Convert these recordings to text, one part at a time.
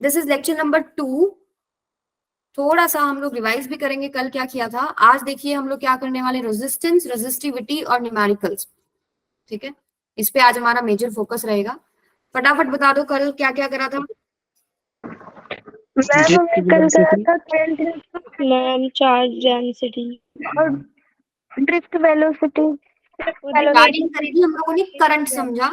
This is lecture number 2। थोड़ा सा हम लोग रिवाइज भी करेंगे कल क्या किया था। आज देखिए हम लोग क्या करने वाले, रेजिस्टेंस, रेजिस्टिविटी और न्यूमेरिकल्स। ठीक है, इस पे आज हमारा मेजर फोकस रहेगा। फटाफट बता दो कल क्या क्या करा था। मैम हमने कल करा था करंट मैम चार्ज डेंसिटी और ड्रिफ्ट वेलोसिटी। स्टार्टिंग करी थी हम लोगों ने, करंट समझा।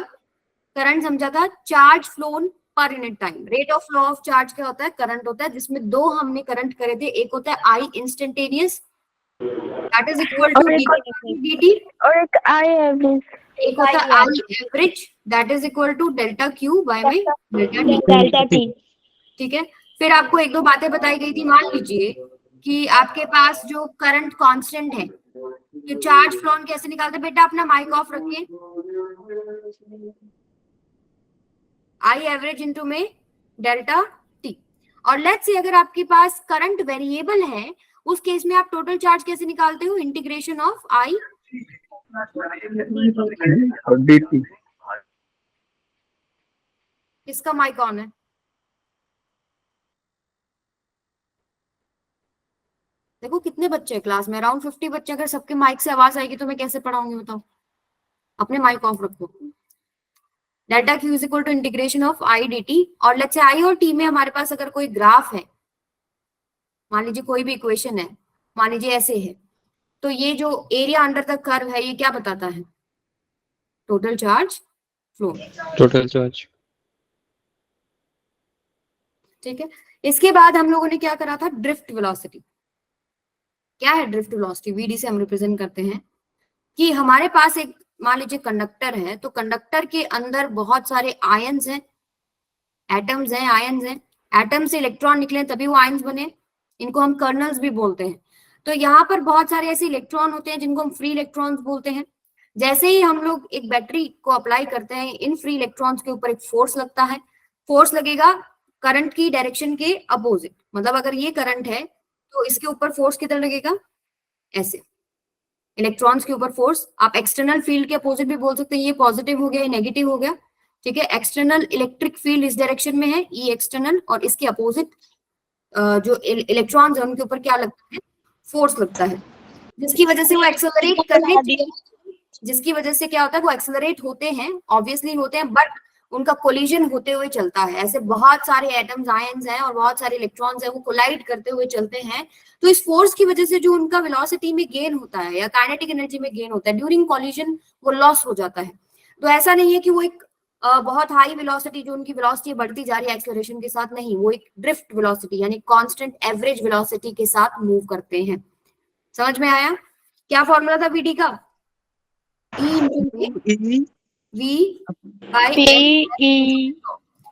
करंट समझा था charge flow per unit time. Rate of flow of charge क्या होता है, करंट होता है, जिसमें दो हमने करंट करे थे। एक होता है I instantaneous, that is equal to dt, और एक आई एवरेज, एक होता है I average, that is equal to delta Q by में डेल्टा टी। ठीक है, फिर आपको एक दो बातें बताई गई थी। मान लीजिए कि आपके पास जो करंट कांस्टेंट है, तो चार्ज फ्लो कैसे निकालते। बेटा अपना माइक ऑफ रखिए। आई एवरेज इंटू में डेल्टा टी। और लेट्स से अगर आपके पास करंट वेरिएबल है, उस केस में आप टोटल चार्ज कैसे निकालते हो, इंटीग्रेशन ऑफ आई और dt। किसका माइक ऑन है? देखो कितने बच्चे हैं क्लास में, अराउंड 50 बच्चे। अगर सबके माइक से आवाज आएगी तो मैं कैसे पढ़ाऊंगी बताओ। अपने माइक ऑफ रखो। Delta Q is equal to integration of I D t. और लेट्स से आई और टी में हमारे पास अगर कोई ग्राफ है, मान लीजिए कोई भी इक्वेशन है, मान लीजिए ऐसे है, तो ये जो एरिया अंडर द कर्व है, ये क्या बताता है, total charge flow. Total charge. ठीक है, इसके बाद हम लोगों ने क्या करा था, ड्रिफ्ट वेलोसिटी। क्या है ड्रिफ्ट वेलोसिटी? वीडी से हम रिप्रेजेंट करते हैं कि हमारे पास एक, मान लीजिए कंडक्टर है, तो कंडक्टर के अंदर बहुत सारे आयंस हैं, एटम्स हैं, आयंस हैं। एटम से इलेक्ट्रॉन निकले तभी वो आयंस बने, इनको हम कर्नल्स भी बोलते हैं। तो यहाँ पर बहुत सारे ऐसे इलेक्ट्रॉन होते हैं जिनको हम फ्री इलेक्ट्रॉन्स बोलते हैं। जैसे ही हम लोग एक बैटरी को अप्लाई करते हैं, इन फ्री इलेक्ट्रॉन्स के ऊपर एक फोर्स लगता है। फोर्स लगेगा करंट की डायरेक्शन के अपोजिट, मतलब अगर ये करंट है तो इसके ऊपर फोर्स किधर लगेगा, ऐसे। इलेक्ट्रॉन्स के ऊपर फोर्स आप एक्सटर्नल फील्ड के अपोजिट भी बोल सकते हैं, ये पॉजिटिव हो गया, ये नेगेटिव हो गया। ठीक है, एक्सटर्नल इलेक्ट्रिक फील्ड इस डायरेक्शन में है, ई एक्सटर्नल, और इसके अपोजिट जो इलेक्ट्रॉन्स है उनके ऊपर क्या लगता है, फोर्स लगता है, जिसकी वजह से वो एक्सेलरेट करने, जिसकी वजह से क्या होता है, वो एक्सेलरेट होते हैं, ऑब्वियसली होते हैं, बट उनका कोलिजन होते हुए चलता है। ऐसे बहुत सारे एटम्स, आयंस हैं और बहुत सारे इलेक्ट्रॉन्स हैं, वो कोलाइड करते हुए चलते हैं। तो इस फोर्स की वजह से जो उनका वेलोसिटी में गेन होता है या काइनेटिक एनर्जी में गेन होता है, ड्यूरिंग कोलिजन वो लॉस हो जाता है। तो ऐसा नहीं है कि वो एक बहुत हाई वेलोसिटी, जो उनकी वेलोसिटी बढ़ती जा रही है एक्सेलरेशन के साथ, नहीं, वो एक ड्रिफ्ट वेलोसिटी यानी कांस्टेंट एवरेज वेलोसिटी के साथ मूव करते हैं। समझ में आया? क्या फॉर्मूला था वीडी का? We by E.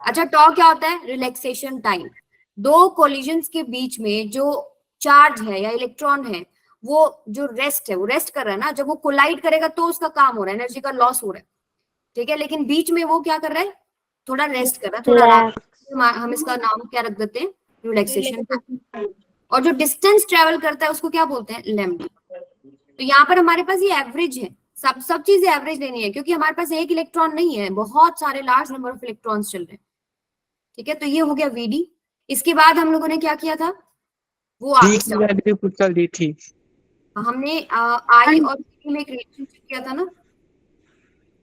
अच्छा, टॉ क्या होता है, रिलैक्सेशन टाइम। दो कोलिजन्स के बीच में जो चार्ज है या इलेक्ट्रॉन है, वो जो रेस्ट है, वो रेस्ट कर रहा है ना, जब वो कोलाइड करेगा तो उसका काम हो रहा है, एनर्जी का लॉस हो रहा है। ठीक है, लेकिन बीच में वो क्या कर रहा है, थोड़ा रेस्ट कर रहा है, थोड़ा आराम। हम इसका नाम क्या रख देते हैं, रिलैक्सेशन टाइम। और जो डिस्टेंस ट्रेवल करता है उसको क्या बोलते हैं, लैम्डा। तो यहाँ पर हमारे पास ये एवरेज है, सब चीजें एवरेज लेनी है, क्योंकि हमारे पास एक इलेक्ट्रॉन नहीं है, बहुत सारे लार्ज नंबर ऑफ इलेक्ट्रॉन्स चल रहे हैं। ठीक है, तो ये हो गया वीडी। इसके बाद हम लोगों ने क्या किया था, वो आगे दी थी हमने आई और डी में एक रिलेशनशिप किया था ना,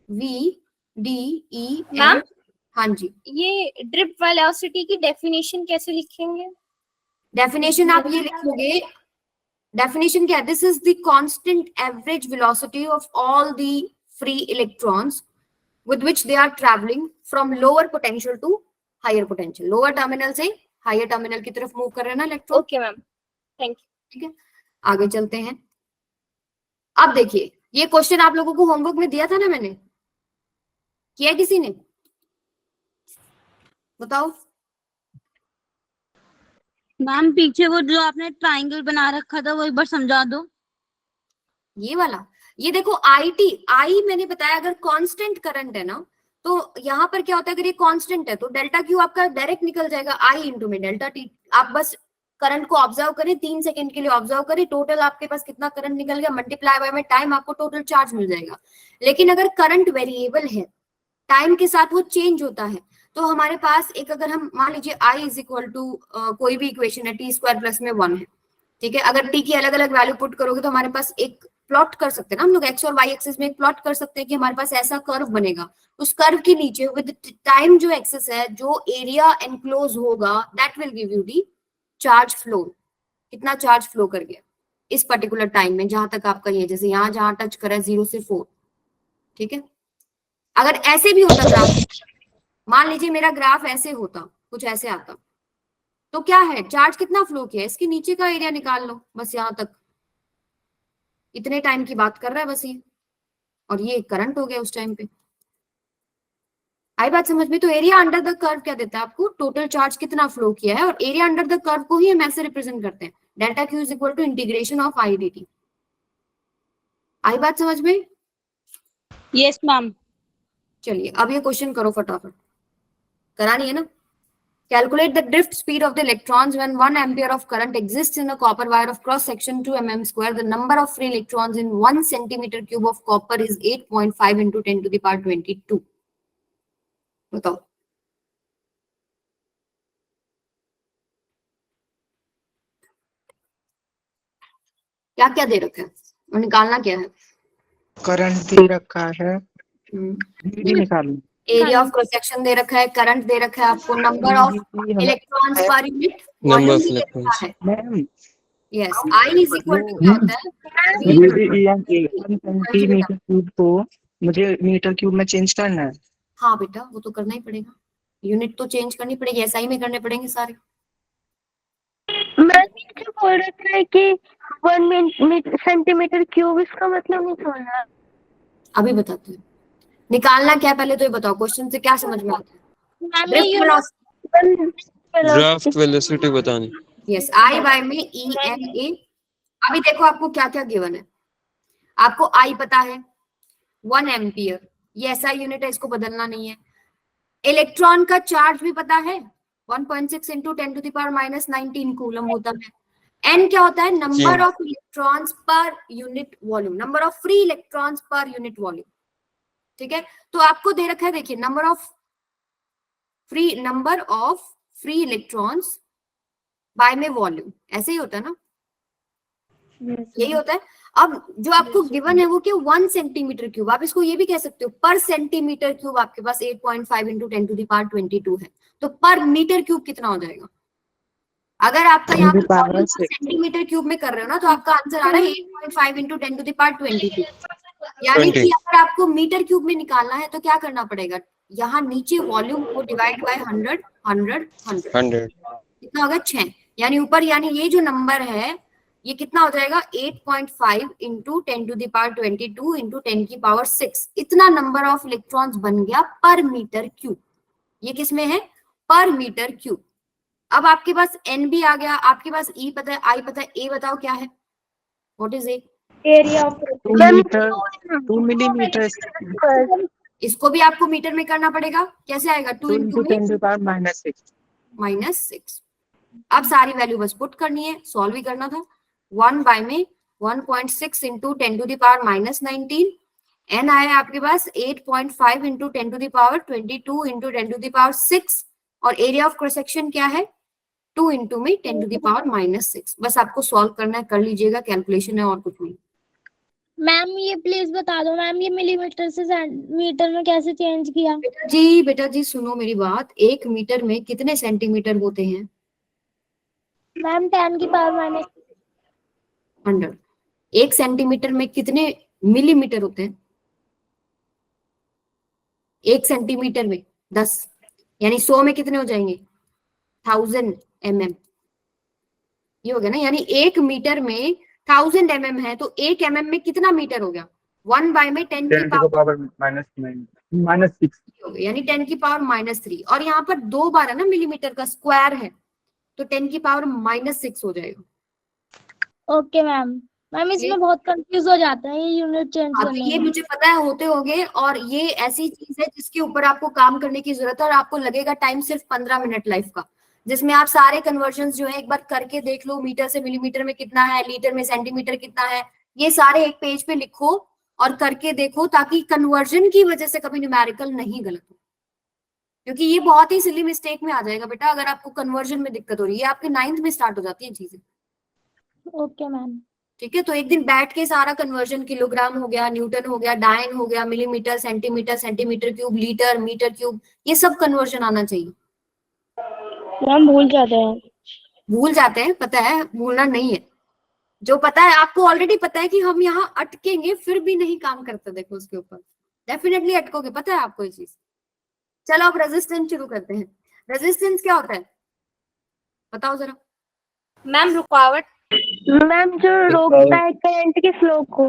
वी डी ई एन। हाँ जी, ये ड्रिफ्ट वेलोसिटी की डेफिनेशन कैसे लिखेंगे? डेफिनेशन आप ये लिखोगे, डेफिनेशन क्या है, this is the constant average velocity of all the free electrons with which they are traveling from lower potential to higher potential। lower terminal से higher terminal की तरफ मूव कर रहे हैं ना electron. Okay ma'am, thank you. ठीक है, आगे चलते हैं। अब देखिए, ये क्वेश्चन आप लोगों को होमवर्क में दिया था ना, मैंने किया, किसी ने बताओ। मैम पीछे वो जो आपने ट्रायंगल बना रखा था वो एक बार समझा दो। ये वाला, ये देखो आई टी, आई मैंने बताया अगर कांस्टेंट करंट है ना, तो यहाँ पर क्या होता है, अगर ये कांस्टेंट है तो डेल्टा क्यू आपका डायरेक्ट निकल जाएगा आई इंटू में डेल्टा टी। आप बस करंट को ऑब्जर्व करें, 3 सेकंड के लिए ऑब्जर्व करें, टोटल आपके पास कितना करंट निकल गया, मल्टीप्लाई बाय में टाइम, आपको टोटल चार्ज मिल जाएगा। लेकिन अगर करंट वेरिएबल है, टाइम के साथ वो चेंज होता है, तो हमारे पास एक, अगर हम मान लीजिए i इज इक्वल टू कोई भी इक्वेशन है t स्क्वायर प्लस में 1 है, ठीक है। अगर t की अलग अलग वैल्यू पुट करोगे तो हमारे पास एक प्लॉट कर सकते हैं ना हम लोग, x और y एक्सिस में एक प्लॉट कर सकते हैं कि हमारे पास ऐसा कर्व बनेगा। उस कर्व के नीचे विद टाइम जो एक्सिस है, जो एरिया एनक्लोज होगा, that will give you the charge flow. कितना चार्ज फ्लो कर गया इस पर्टिकुलर टाइम में, जहां तक आपका ये, जैसे यहाँ जहां टच करा 0 से 4, ठीक है। अगर ऐसे भी होता ग्राफ, मान लीजिए मेरा ग्राफ ऐसे होता, कुछ ऐसे आता, तो क्या है, चार्ज कितना फ्लो किया, इसके नीचे का एरिया निकाल लो, बस यहां तक, इतने टाइम की बात कर रहा है बस ये, और ये करंट हो गया उस टाइम पे। आई बात समझ में? तो एरिया अंडर द कर्व क्या देता है आपको, टोटल चार्ज कितना फ्लो किया है, और एरिया अंडर द कर्व को ही हम ऐसे रिप्रेजेंट करते हैं, delta Q is equal to integration of I D T. आई बात समझ में? Yes ma'am. चलिए अब ये क्वेश्चन करो फटाफट, करानी है ना। Calculate the drift speed of the electrons when 1 ampere of current exists in a copper wire of cross section 2 mm square. The number of free electrons in 1 centimeter cube of copper is 8.5 into 10 to the power 22. बताओ। क्या क्या दे रखा है और निकालना क्या है? Current दे रखा है, ये निकालना। एरिया ऑफ क्रॉस सेक्शन दे रखा है, करंट दे रखा है आपको, number of electrons per unit number volume of भी दे रखा इलेक्ट्रॉन्स। है। Ma'am yes, I is equal to क्या होता है, सेंटीमीटर क्यूब को मुझे मीटर क्यूब में चेंज करना है। हाँ बेटा वो तो करना ही पड़ेगा, यूनिट तो चेंज करनी पड़ेगी, एसआई में करने पड़ेंगे सारे। मैं नीचे बोल रहा था कि 1 सेंटीमीटर क्यूब, इसका मतलब नहीं समझा। अभी बताते हैं, निकालना क्या है पहले तो ये बताओ, क्वेश्चन से क्या समझ में आता है? मैम ड्रिफ्ट ये वेलोसिटी, ड्राफ्ट वेलोसिटी बतानी। यस, आई बाय में ई एन ए। अभी देखो आपको क्या क्या गिवन है, आपको आई पता है 1 एम्पियर, ये ऐसा यूनिट है, इसको बदलना नहीं है। इलेक्ट्रॉन का चार्ज भी पता है 1.6 into 10 to the power minus 19 coulomb होता है। एन क्या होता है, number of electrons per unit volume, number of free electrons per unit volume, ठीक है। तो आपको दे रखा है, देखिए, number of free electrons by में वॉल्यूम, ऐसे ही होता है ना, यही होता है। अब जो आपको गिवन है वो क्या, 1 सेंटीमीटर क्यूब, आप इसको ये भी कह सकते हो पर सेंटीमीटर क्यूब आपके पास 8.5 इंटू 10 टू द पावर 22 है, तो पर मीटर क्यूब कितना हो जाएगा? अगर आपका यहाँ पे वॉल्यूम सेंटीमीटर क्यूब में कर रहे हो ना, तो आपका आंसर आ रहा है 8.5 इंटू 10 टू द पावर 22। यानी कि अगर आपको मीटर क्यूब में निकालना है तो क्या करना पड़ेगा, यहाँ नीचे वॉल्यूम को डिवाइड बाय 100 100 100, कितना होगा 6, यानी ऊपर, यानी ये जो नंबर है ये कितना हो जाएगा 8.5 into 10 to the power 22 into 10 की पावर 6, इतना नंबर ऑफ इलेक्ट्रॉन्स बन गया पर मीटर क्यूब। ये किसमें है, पर मीटर क्यूब। अब आपके पास एन भी आ गया, आपके पास ई पता है, आई पता है, ए बताओ क्या है, what is a? Area of 2 millimetre. इसको भी आपको मीटर में करना पड़ेगा, कैसे आएगा, 2 इंटू -6। अब सारी वैल्यू बस पुट करनी है, सॉल्व ही करना था। 1 बाय में 1.6 into 10 to the power -19, n आया आपके पास 8.5 into 10 to the power 22 into 10 to the power 6, और एरिया ऑफ क्रॉस सेक्शन क्या है, 2 इंटू में 10 टू द पावर -6। बस आपको सॉल्व करना है, कर लीजिएगा, कैलकुलेशन है और कुछ नहीं। मैम ये प्लीज बता दो मैम, ये मिलीमीटर से सेंटीमीटर में कैसे चेंज किया? बेटा जी सुनो मेरी बात, 1 मीटर में कितने सेंटीमीटर होते हैं? मैम 10 की पावर -100। 1 सेंटीमीटर में कितने मिलीमीटर होते हैं? 1 सेंटीमीटर में 10, यानी 100 में कितने हो जाएंगे, 1000 mm। ये हो गया ना, यानी 1 मीटर में 1000 mm है, तो 1 mm में कितना मीटर हो गया, 1 बाय में 10 की पावर -6 हो गया, यानी 10 की पावर -3, और यहाँ पर 2 बार है ना, मिलीमीटर का स्क्वायर है, तो 10 की पावर -6 हो जाएगा। Okay ma'am. मैम इसमें बहुत कंफ्यूज हो जाता है ये यूनिट चेंज तो करने ये में। मुझे पता है होते होंगे, और ये ऐसी चीज है जिसके ऊपर आपको काम करने की जरूरत है, और आपको लगेगा टाइम सिर्फ 15 मिनट लाइफ का, जिसमें आप सारे कन्वर्जन जो है एक बार करके देख लो, मीटर से मिलीमीटर में कितना है, लीटर में सेंटीमीटर कितना है, ये सारे एक पेज पे लिखो और करके देखो, ताकि कन्वर्जन की वजह से कभी न्यूमेरिकल नहीं गलत हो, क्योंकि ये बहुत ही सिली मिस्टेक में आ जाएगा बेटा अगर आपको कन्वर्जन में दिक्कत हो रही है। आपके 9th में स्टार्ट हो जाती है चीजें, ओके मैम। ठीक है। तो एक दिन बैठ के सारा कन्वर्जन, किलोग्राम हो गया, न्यूटन हो गया, डायन हो गया, millimetre, centimetre, centimetre cube, litre, metre cube, ये सब कन्वर्जन आना चाहिए। मैम भूल जाते हैं। भूल जाते हैं, पता है, भूलना नहीं है। जो पता है आपको, ऑलरेडी पता है कि हम यहाँ अटकेंगे, फिर भी नहीं काम करते, देखो उसके ऊपर डेफिनेटली अटकोगे, पता है आपको ये चीज। चलो अब रेजिस्टेंस शुरू करते हैं। रेजिस्टेंस क्या होता है बताओ जरा। मैम रुकावट। मैम जो रोकता है करंट के फ्लो को।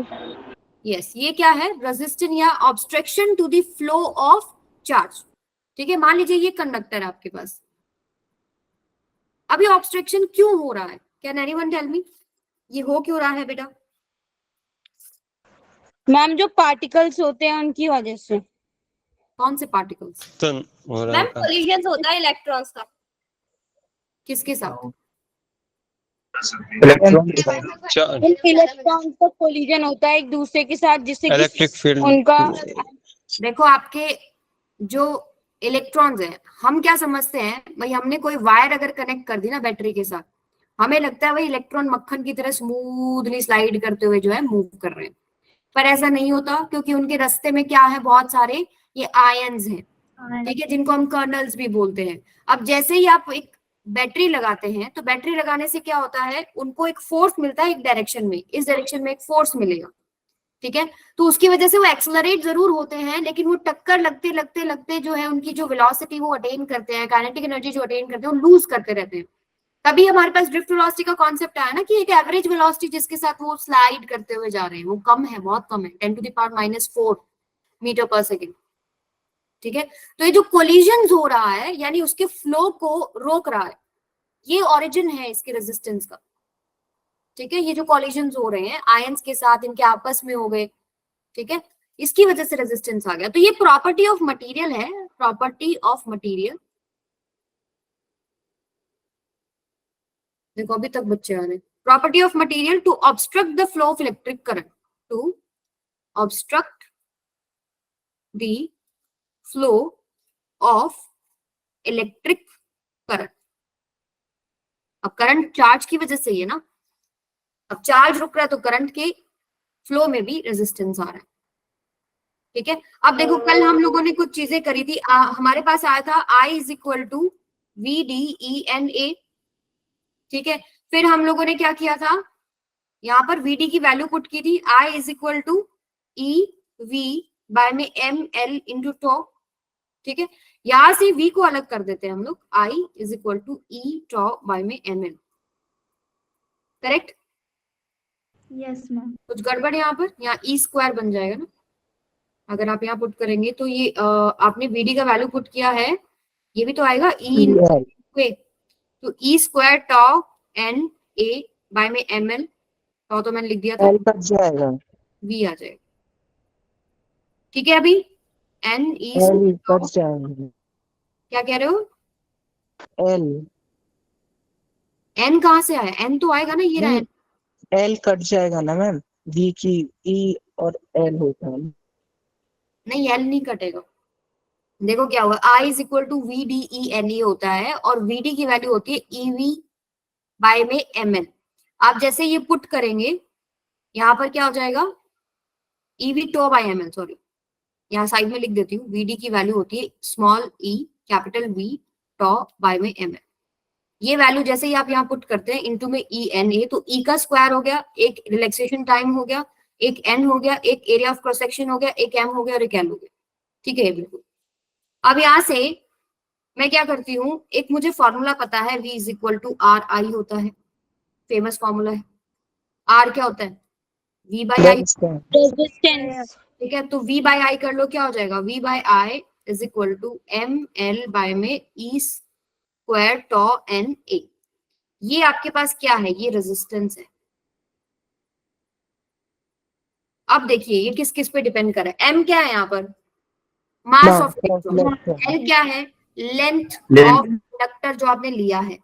यस, ये क्या है, रेजिस्टेंस या obstruction to the flow of charge, ठीक है। मान लीजिए ये कंडक्टर है आपके पास, अभी ऑब्स्ट्रक्शन क्यों हो रहा है, कैन एनीवन टेल मी, ये हो क्यों रहा है बेटा? मैम जो पार्टिकल्स होते हैं उनकी वजह से। कौन से पार्टिकल्स? मैम कोलिजन होता है इलेक्ट्रॉन्स का। किसके साथ? इलेक्ट्रॉन का कोलिजन होता है एक दूसरे के साथ, जिससे इलेक्ट्रिक फील्ड उनका देखो आपके जो इलेक्ट्रॉन्स हैं, हम क्या समझते हैं भाई, हमने कोई वायर अगर कनेक्ट कर दी ना बैटरी के साथ, हमें लगता है भाई इलेक्ट्रॉन मक्खन की तरह स्मूथली स्लाइड करते हुए जो है मूव कर रहे हैं, पर ऐसा नहीं होता, क्योंकि उनके रास्ते में क्या है, बहुत सारे ये आयंस हैं, ठीक है, जिनको हम कर्नल्स भी बोलते हैं। अब जैसे ही आप एक बैटरी लगाते हैं, तो बैटरी लगाने से क्या होता है, उनको एक फोर्स मिलता है एक डायरेक्शन में, इस डायरेक्शन में एक फोर्स मिलेगा, ठीक है। तो उसकी वजह से वो एक्सेलरेट जरूर होते हैं, लेकिन वो टक्कर लगते लगते लगते जो है उनकी जो वेलोसिटी वो अटेन करते हैं, काइनेटिक एनर्जी जो अटेन करते हैं वो लूज करते रहते हैं। तभी हमारे पास ड्रिफ्ट वेलोसिटी का कॉन्सेप्ट आया ना, कि एक एवरेज वेलोसिटी जिसके साथ वो स्लाइड करते हुए जा रहे हैं वो कम है, बहुत कम है, 10⁻⁻⁴ मीटर पर सेकेंड, ठीक है। तो ये जो कोलिजन हो रहा है, यानी उसके फ्लो को रोक रहा है, ये ओरिजिन है इसके रेजिस्टेंस का, ठीक है। ये जो कोलिजन हो रहे हैं आयंस के साथ, इनके आपस में हो गए, ठीक है, इसकी वजह से रेजिस्टेंस आ गया। तो ये प्रॉपर्टी ऑफ मटेरियल है, प्रॉपर्टी ऑफ मटेरियल। देखो अभी तक बच्चे आ रहे हैं। Property of material to obstruct the flow of electric current, to obstruct the flow of electric current. अब करंट चार्ज की वजह से ही है ना, अब चार्ज रुक रहा है तो करंट के फ्लो में भी रेजिस्टेंस आ रहा है, ठीक है। अब देखो कल हम लोगों ने कुछ चीजें करी थी, हमारे पास आया था I is equal to VDE/NA, ठीक है। फिर हम लोगों ने क्या किया था, यहाँ पर VD की वैल्यू पुट की थी, I is equal to EV में ML इंटू टॉ, ठीक है। यहां से V को अलग कर देते हैं हम लोग, I is equal to E tau में ML, करेक्ट? Yes ma'am. कुछ गड़बड़ यहाँ पर, यहाँ E² बन जाएगा ना अगर आप यहाँ पुट करेंगे, तो ये आपने VD का वैल्यू पुट किया है, ये भी तो आएगा E, तो E² टॉ NA में ML, टॉ तो मैंने लिख दिया था, L कट जाएगा, V आ जाएगा, ठीक है। अभी NE L कट जाएगा, क्या कह रहे हो, L N कहाँ से आया, N तो आएगा ना, ये रहा L कट जाएगा ना मैम, V की E और L होता है ना। नहीं, L नहीं कटेगा। देखो क्या होगा, I is equal to VDE/NA होता है, और VD की वैल्यू होती है EV में ML। आप जैसे ये पुट करेंगे, यहाँ पर क्या हो जाएगा, EV टॉ ML, सॉरी यहाँ साइड में लिख देती हूँ, VD की वैल्यू होती है स्मॉल e कैपिटल V टॉ में ML। ये वैल्यू जैसे ही आप यहाँ पुट करते हैं इनटू में ENA, तो E का स्क्वायर हो गया, एक रिलैक्सेशन टाइम हो गया, एक N हो गया, एक एरिया ऑफ क्रॉस सेक्शन हो गया, एक M हो गया और एक L हो गया, ठीक है बिल्कुल। अब यहाँ से मैं क्या करती हूँ, एक मुझे फॉर्मूला पता है, V is equal to RI होता है, फेमस फॉर्मूला है। R क्या होता है, V बाई आई, रेजिस्टेंस, ठीक है। तो V बाई आई कर लो, क्या हो जाएगा, V by I is equal to ML में E² टॉ NA। ये आपके पास क्या है, ये रेजिस्टेंस है। अब देखिए ये किस किस पे डिपेंड कर रहा है, M क्या है यहाँ पर, मास ऑफ इलेक्ट्रॉन, L क्या है, लेंथ ऑफ कंडक्टर जो आपने लिया है,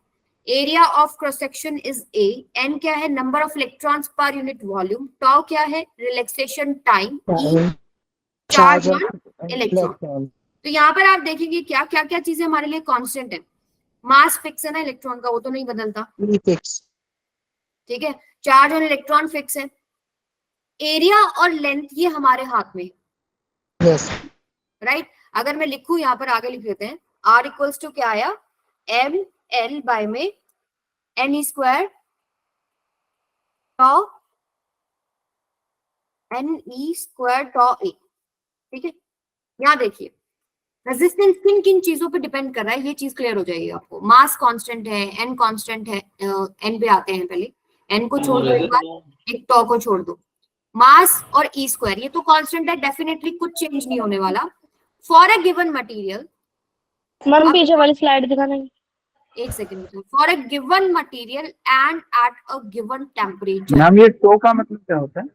area of cross section is A, N क्या है, number of electrons per unit volume, tau क्या है, relaxation time, E charge on electron. तो यहाँ पर आप देखेंगे क्या क्या क्या चीजें हमारे लिए कांस्टेंट है। मास फिक्स है ना इलेक्ट्रॉन का, वो तो नहीं बदलता, फिक्स। ठीक है। चार्ज ऑन इलेक्ट्रॉन फिक्स है। एरिया और लेंथ ये हमारे हाथ में है, यस। राइट। अगर मैं लिखूं यहाँ पर आगे लिख देते हैं, आर इक्वल्स टू क्या आया, एम एल बाय में एन ई स्क्वायर टॉ एन ई स्क्वायर टॉ ए, ठीक है। यहाँ देखिए रेजिस्टेंस किन किन चीजों पे डिपेंड कर रहा है, ये चीज क्लियर हो जाएगी आपको। मास कांस्टेंट है, एन कांस्टेंट है, एन पे आते हैं पहले, एन को छोड़ दो एक बार, एक टॉ को छोड़ दो। मास और ई स्क्वायर ये तो कांस्टेंट है, डेफिनेटली कुछ चेंज नहीं होने वाला for a given material. Ma'am पीछे वाली स्लाइड दिखाना। एक second, for a given material and at a given temperature. Ma'am ये टो का मतलब क्या होता है?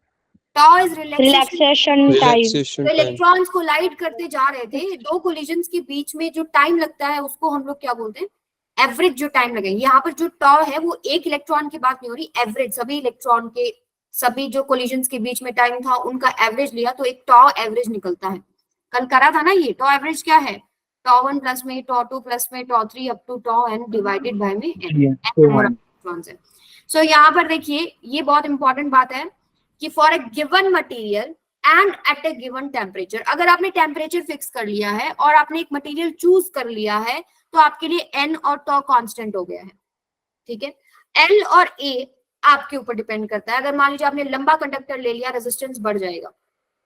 Tau is relaxation. Relaxation time. Relaxation time. Electrons collide करते जा रहे थे, दो कोलिजन्स के बीच में जो टाइम लगता है उसको हम लोग क्या बोलते हैं, एवरेज जो टाइम लगेगा। यहाँ पर जो टॉ है वो एक इलेक्ट्रॉन की बात नहीं हो रही, एवरेज सभी इलेक्ट्रॉन के, सभी जो कोलिजन्स के बीच में टाइम था उनका एवरेज लिया तो एक टॉ एवरेज निकलता है। कल करा था ना ये, टॉ एवरेज क्या है, टॉ 1 प्लस में, टॉ 2 प्लस में, tau 3 up to tau n divided by में एन। सो यहाँ पर देखिए ये बहुत इंपॉर्टेंट बात है कि for a given material and at a given temperature, अगर आपने टेम्परेचर फिक्स कर लिया है और आपने एक मटेरियल चूज कर लिया है तो आपके लिए एन और टॉ कांस्टेंट हो गया है, ठीक है। एल और ए आपके ऊपर डिपेंड करता है। अगर मान लीजिए आपने लंबा कंडक्टर ले लिया, रेजिस्टेंस बढ़ जाएगा।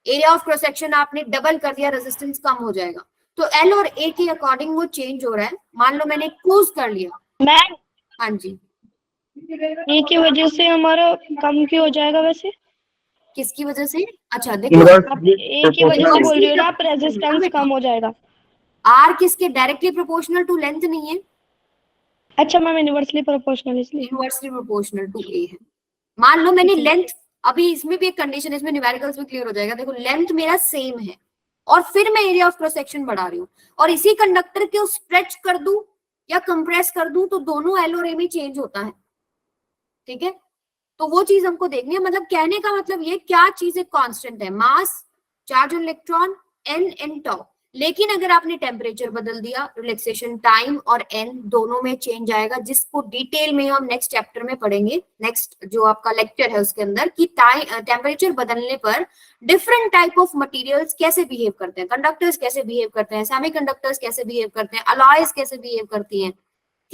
एरिया ऑफ क्रॉस सेक्शन आपने डबल कर दिया, रेजिस्टेंस कम हो जाएगा। तो एल और ए के अकॉर्डिंग वो चेंज हो रहा है। मान लो मैंने क्रूज कर लिया, मैम हाँ जी, ये की वजह से हमारा कम क्यों हो जाएगा वैसे? किसकी वजह से, अच्छा देखो आप ए की वजह से बोल रही हो ना, आप रेजिस्टेंस कम हो जाएगा। आर किसके डायरेक्टली प्रोपोर्शनल टू लेंथ नहीं है, अच्छा मैम इनवर्सली प्रोपोर्शनल इसलिए। इनवर्सली प्रोपोर्शनल टू ए है। मान लो मैंने लेंथ, अभी इसमें भी एक कंडीशन है, इसमें न्यूमेरिकल्स में क्लियर हो जाएगा। देखो लेंथ मेरा सेम है और फिर मैं एरिया ऑफ क्रॉस सेक्शन बढ़ा रही हूँ और इसी कंडक्टर को स्ट्रेच कर दूं या कंप्रेस कर दूं तो दोनों एल और ए में चेंज होता है, ठीक है। तो वो चीज हमको देखनी है। मतलब कहने का मतलब ये क्या चीज कांस्टेंट है, mass, charge on electron, N N tau. लेकिन अगर आपने टेम्परेचर बदल दिया, रिलैक्सेशन टाइम और एन दोनों में चेंज आएगा, जिसको डिटेल में हम नेक्स्ट चैप्टर में पढ़ेंगे, नेक्स्ट जो आपका लेक्चर है उसके अंदर, कि टेम्परेचर बदलने पर डिफरेंट टाइप ऑफ मटेरियल्स कैसे बिहेव करते हैं, कंडक्टर्स कैसे बिहेव करते हैं, सेमीकंडक्टर्स कैसे बिहेव करते हैं, अलॉयज कैसे बिहेव करती हैं,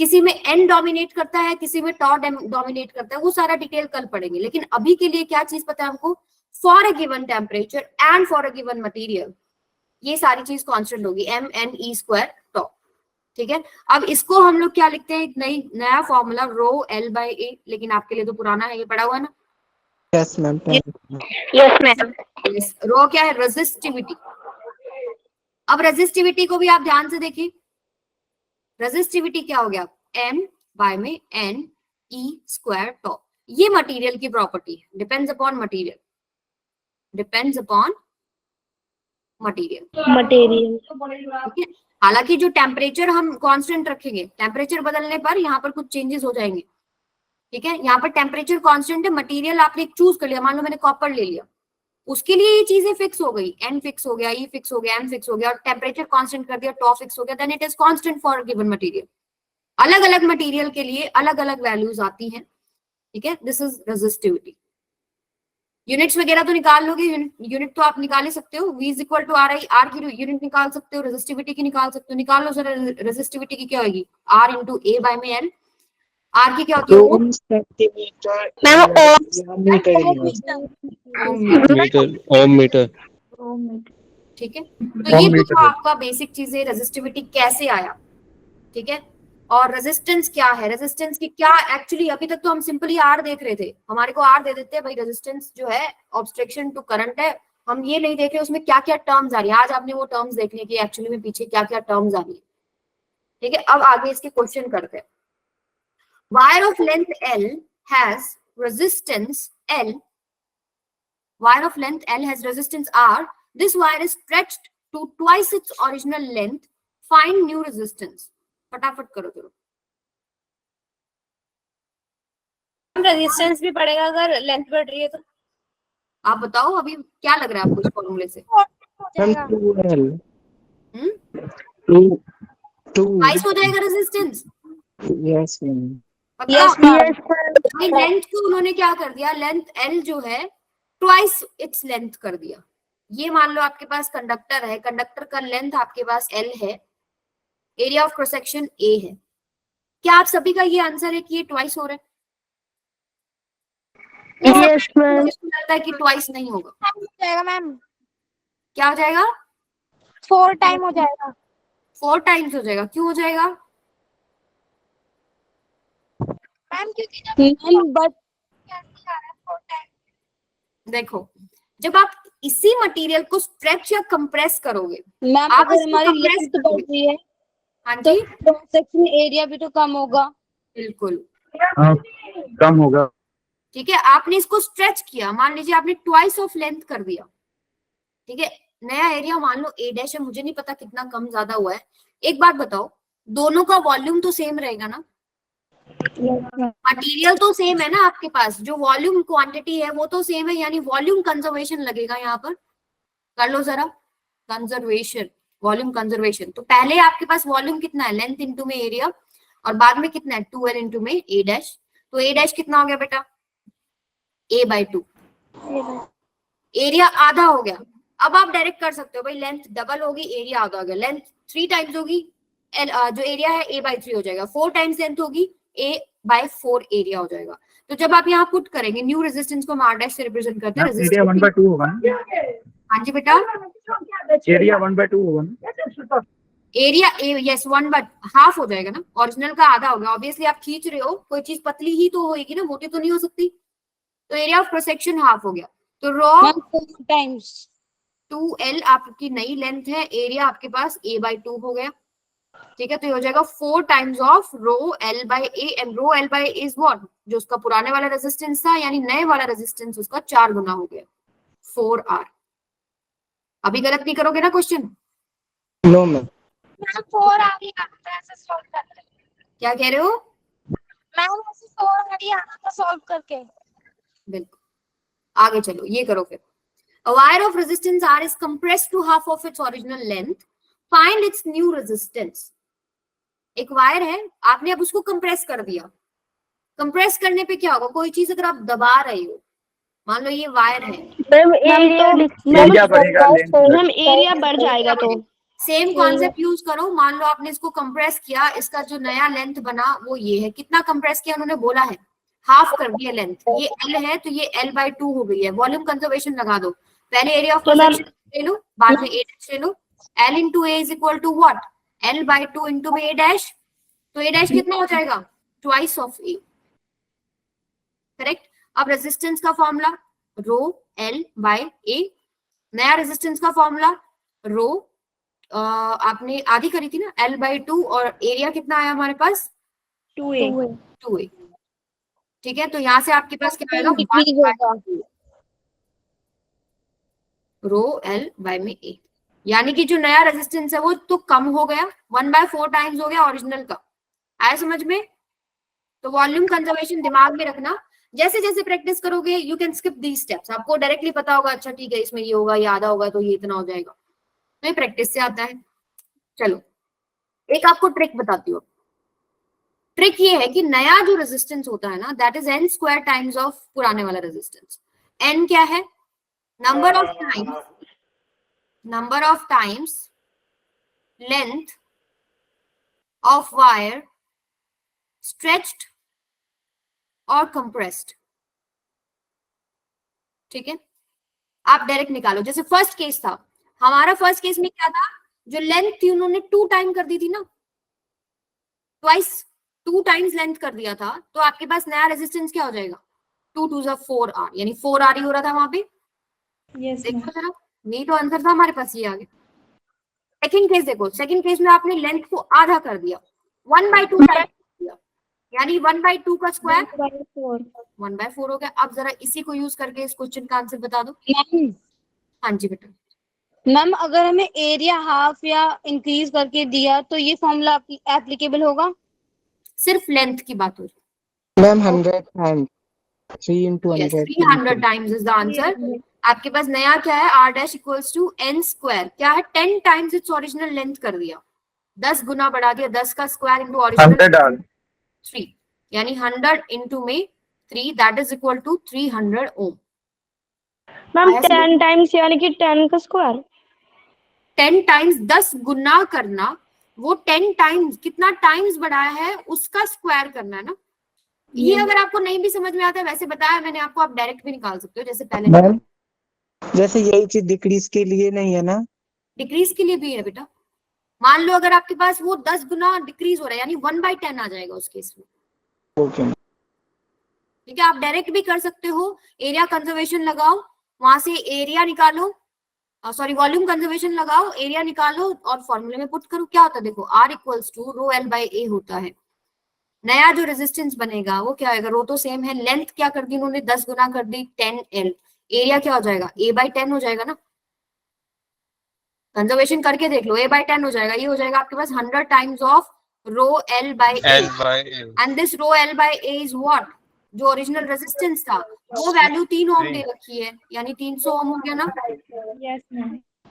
किसी में एन डोमिनेट करता है, किसी में टॉ डोमिनेट करता है, वो सारा डिटेल कल पढ़ेंगे। लेकिन अभी के लिए क्या चीज पता है हमको, for a given temperature and for a given material ये सारी चीज कांस्टेंट होगी, एम एन ई स्क्वायर टॉ, ठीक है। अब इसको हम लोग क्या लिखते हैं, एक नया फॉर्मूला रो एल बाय ए, लेकिन आपके लिए तो पुराना है, ये पढ़ा हुआ है ना। Yes ma'am. Yes ma'am. Rho क्या है, रेजिस्टिविटी। अब रेजिस्टिविटी को भी आप ध्यान से देखिए, रेजिस्टिविटी क्या हो गया, एम बाय में एन ई स्क्वायर टॉ। ये मटेरियल की प्रॉपर्टी है, depends upon material, depends upon material, ठीक है। हालांकि जो टेम्परेचर हम कांस्टेंट रखेंगे, टेम्परेचर बदलने पर यहाँ पर कुछ चेंजेस हो जाएंगे, ठीक है। यहाँ पर टेम्परेचर कांस्टेंट है, मटेरियल आपने चूज कर लिया, मान लो मैंने कॉपर ले लिया, उसके लिए ये चीजें फिक्स हो गई, एन फिक्स हो गया, ई फिक्स हो गया, एम फिक्स हो गया, और टेम्परेचर कांस्टेंट कर दिया, टॉ फिक्स हो गया, then it is constant for given material. अलग अलग मटेरियल के लिए अलग अलग वैल्यूज आती हैं, ठीक है। This is resistivity. यूनिट्स वगैरह तो निकाल लोगे, यूनिट तो आप निकाल ही सकते हो, V is equal to r I, r की यूनिट निकाल सकते हो, रेजिस्टिविटी की निकाल सकते हो, निकाल लो जरा। रेजिस्टिविटी की क्या होगी, आर इंटू ए बाय में एल। आर की क्या होती है, ओम मीटर। ठीक है। तो ये तो था आपका बेसिक चीजें, रेजिस्टिविटी कैसे आया, ठीक है। और रेजिस्टेंस क्या है, रेजिस्टेंस की क्या, एक्चुअली अभी तक तो हम सिंपली आर देख रहे थे, हमारे को आर दे देते हैं भाई, रेजिस्टेंस जो है ऑब्स्ट्रक्शन टू करंट है, हम ये नहीं देख रहे उसमें क्या क्या टर्म्स आ रही है। आज आपने वो टर्म्स देख ली कि एक्चुअली में पीछे क्या क्या टर्म्स आ रही है, ठीक है। अब आगे इसके क्वेश्चन करते हैं। Wire of length l has resistance l, wire of length l has resistance r, this wire is stretched to twice its original length, find new resistance. फटाफट करो जरूर। रेजिस्टेंस भी पड़ेगा अगर लेंथ बढ़ रही है तो। आप बताओ अभी क्या लग रहा है आपको इस फॉर्मूले से, टू ट्वाइस हो जाएगा रेजिस्टेंस यस मैम। पक्का? Yes ma'am. भाई लेंथ को उन्होंने क्या कर दिया, लेंथ एल जो है ट्वाइस इट्स लेंथ कर दिया। ये मान लो आपके पास कंडक्टर है, कंडक्टर का लेंथ आपके पास एल है, area of cross section A है। क्या आप सभी का ये आंसर है कि ये ट्वाइस हो रहा है? Yes ma'am. मुझे लगता है कि ट्वाइस नहीं होगा। हो जाएगा मैम, क्या हो जाएगा? 4 टाइम हो जाएगा। 4 टाइम्स हो जाएगा। क्यों हो जाएगा? मैम क्योंकि जब बट कैसे आ रहा है 4 टाइम। देखो, जब आप इसी मटेरियल को स्ट्रेच या कंप्रेस करोगे, मैम आप अगर इसको हमारी compress लेंथ बढ़ करोगे। रही है हाँ तो जी, क्रॉस सेक्शन एरिया भी तो कम होगा। बिल्कुल कम होगा। ठीक है। आपने इसको स्ट्रेच किया, मान लीजिए आपने ट्वाइस ऑफ लेंथ कर दिया, ठीक है। नया एरिया मान लो ए डैश है, मुझे नहीं पता कितना कम ज्यादा हुआ है। एक बात बताओ, दोनों का वॉल्यूम तो सेम रहेगा ना, मटेरियल तो सेम है ना आपके पास, जो वॉल्यूम क्वांटिटी है वो तो सेम है, यानी वॉल्यूम कंजर्वेशन लगेगा यहाँ पर। कर लो जरा कंजर्वेशन, वॉल्यूम कंजर्वेशन। तो पहले आपके पास वॉल्यूम कितना है, लेंथ इंटू में एरिया, और बाद में कितना है 2l इंटू में ए डैश। तो ए डैश कितना हो गया बेटा, a/2। एरिया आधा हो गया। अब आप डायरेक्ट कर सकते हो भाई, लेंथ डबल होगी, एरिया आधा हो गया, लेंथ 3 टाइम्स होगी, जो एरिया है a/3 हो जाएगा, 4 टाइम्स लेंथ होगी, a/4 एरिया हो जाएगा। तो जब आप यहाँ पुट करेंगे न्यू रेजिस्टेंस को हम r डैश से रिप्रेजेंट करते हैं। एरिया 1/2 होगा ना? हाँ जी बेटा, एरिया 1/2 होगा ना? एरिया यस 1/2 हो जाएगा ना, ओरिजिनल का आधा होगा। ऑब्वियसली आप खींच रहे हो, कोई चीज पतली ही तो होगी ना, मोटी तो नहीं हो सकती। तो area of cross section half हो गया। तो रॉ मैम 4 टाइम्स 2l आपकी नई लेंथ है, एरिया आपके पास a/2 हो गया, ठीक है। तो ये हो जाएगा 4 times of rho l/a, and rho l/a is what, जो उसका पुराने वाला रेजिस्टेंस था, यानी नए वाला रेजिस्टेंस उसका 4 गुना हो गया, 4r। अभी गलत नहीं करोगे ना क्वेश्चन? No ma'am. मैम 4 आ गई, ऐसे सॉल्व करते हैं। क्या कह रहे हो? मैम ऐसे 4 आ गई, आना था सॉल्व करके। बिल्कुल, आगे चलो, ये करो फिर। A wire of resistance R is compressed to half of its original length. Find its new resistance. एक वायर है, आपने अब उसको कंप्रेस कर दिया। कंप्रेस करने पे क्या होगा, कोई चीज अगर आप दबा रहे हो, मान लो ये वायर है, मैम एरिया एरिया बढ़ेगा, मैम एरिया बढ़ जाएगा तो सेम कॉन्सेप्ट यूज करो। मान लो आपने इसको कंप्रेस किया, इसका जो नया लेंथ बना वो ये है। कितना कंप्रेस किया उन्होंने बोला है, हाफ कर दिया लेंथ। ये l है तो ये l/2 हो गई है। वॉल्यूम कंजर्वेशन लगा दो, पहले एरिया ऑफ सेक्शन ले लो, बाद में a डैश ले लो। l into a is equal to what, l/2 into में a डैश। तो a डैश कितना हो जाएगा, ट्वाइस ऑफ a, करेक्ट। अब रेजिस्टेंस का फॉर्मूला रो l/a, नया रेजिस्टेंस का फॉर्मूला रो आपने आधी करी थी ना, l/2, और एरिया कितना आया हमारे पास 2a, ठीक है। तो यहाँ से आपके पास क्या आएगा, डिक्रीज होगा। रो l/a, यानी कि जो नया रेजिस्टेंस है वो तो कम हो गया, 1/4 टाइम्स हो गया ओरिजिनल का। आया समझ में? तो वॉल्यूम कंजर्वेशन दिमाग में रखना, जैसे जैसे प्रैक्टिस करोगे you can skip these steps. आपको डायरेक्टली पता होगा, अच्छा ठीक है इसमें ये होगा, ये आधा होगा तो ये इतना हो जाएगा, तो ये प्रैक्टिस से आता है। चलो एक आपको ट्रिक बताती हूँ। ट्रिक ये है कि नया जो रेजिस्टेंस होता है ना, that is n² times of पुराने वाला रेजिस्टेंस। n क्या है, number of times length of wire stretched और कंप्रेस्ड, ठीक है। आप डायरेक्ट निकालो, जैसे फर्स्ट केस था हमारा, फर्स्ट केस में क्या था, जो लेंथ थी उन्होंने 2 टाइम कर दी थी ना, ट्वाइस 2 टाइम्स लेंथ कर दिया था। तो आपके पास नया रेजिस्टेंस क्या हो जाएगा, 2 2 4r, यानी 4r ही हो रहा था वहां पे। देखो जरा, नहीं तो आंसर था हमारे पास ये आगे। सेकंड केस देखो, सेकंड केस में आपने लेंथ को आधा कर दिया, 1/2 टाइम दिया, यानी 1/2 का स्क्वायर 1/4 हो गया। अब जरा इसी को यूज करके इस क्वेश्चन का आंसर बता दो। हाँ जी बेटा। मैम अगर हमें एरिया हाफ या इंक्रीज करके दिया तो ये फॉर्मूला एप्लीकेबल होगा? सिर्फ लेंथ की बात हो रही मैम 100 टाइम्स 3 into है। 100 300 टाइम्स इज द आंसर। आपके पास नया क्या है, r dash equals to n square, क्या है 10 टाइम्स इट्स ओरिजिनल लेंथ कर दिया। 10 गुना बढ़ा दिया, 10 का स्क्वायर इंटू ओरिजिनल 100 3, यानी 100 इंटू में 3 that is equal to 300 ohm. Ma'am आया समझ? 10 टाइम्स यानी कि 10 का स्क्वायर। 10 टाइम्स 10 गुना करना, वो 10 टाइम्स कितना टाइम्स बढ़ाया है उसका स्क्वायर करना है ना। ये अगर आपको नहीं भी समझ में आता है, वैसे बताया मैंने आपको, आप डायरेक्ट भी निकाल सकते हो जैसे पहले। मैम जैसे यही चीज डिक्रीज के लिए नहीं है ना? डिक्रीज के लिए भी है बेटा। मान लो अगर आपके पास वो 10 गुना डिक्रीज हो रहा है, यानी 1/10 आ जाएगा उस केस में। ओके। ठीक है, आप डायरेक्ट भी कर सकते हो, एरिया कंजर्वेशन लगाओ, वहां से एरिया निकालो, सॉरी वॉल्यूम कंजर्वेशन लगाओ, एरिया निकालो और फॉर्मूले में पुट करो। क्या होता है देखो, R equals to rho L by A होता है। नया जो रेजिस्टेंस बनेगा वो क्या आएगा, रो तो सेम है, लेंथ क्या कर दी उन्होंने 10 गुना कर दी 10L, एरिया क्या हो जाएगा A/10 हो जाएगा ना। कंजर्वेशन करके देख लो, A/10 हो जाएगा, ये हो जाएगा आपके पास 100 times of rho L by A, and this rho L by A is what, जो ओरिजिनल रेजिस्टेंस था वो वैल्यू 3 ओम दे रखी है, यानी 300 ओम हो गया ना।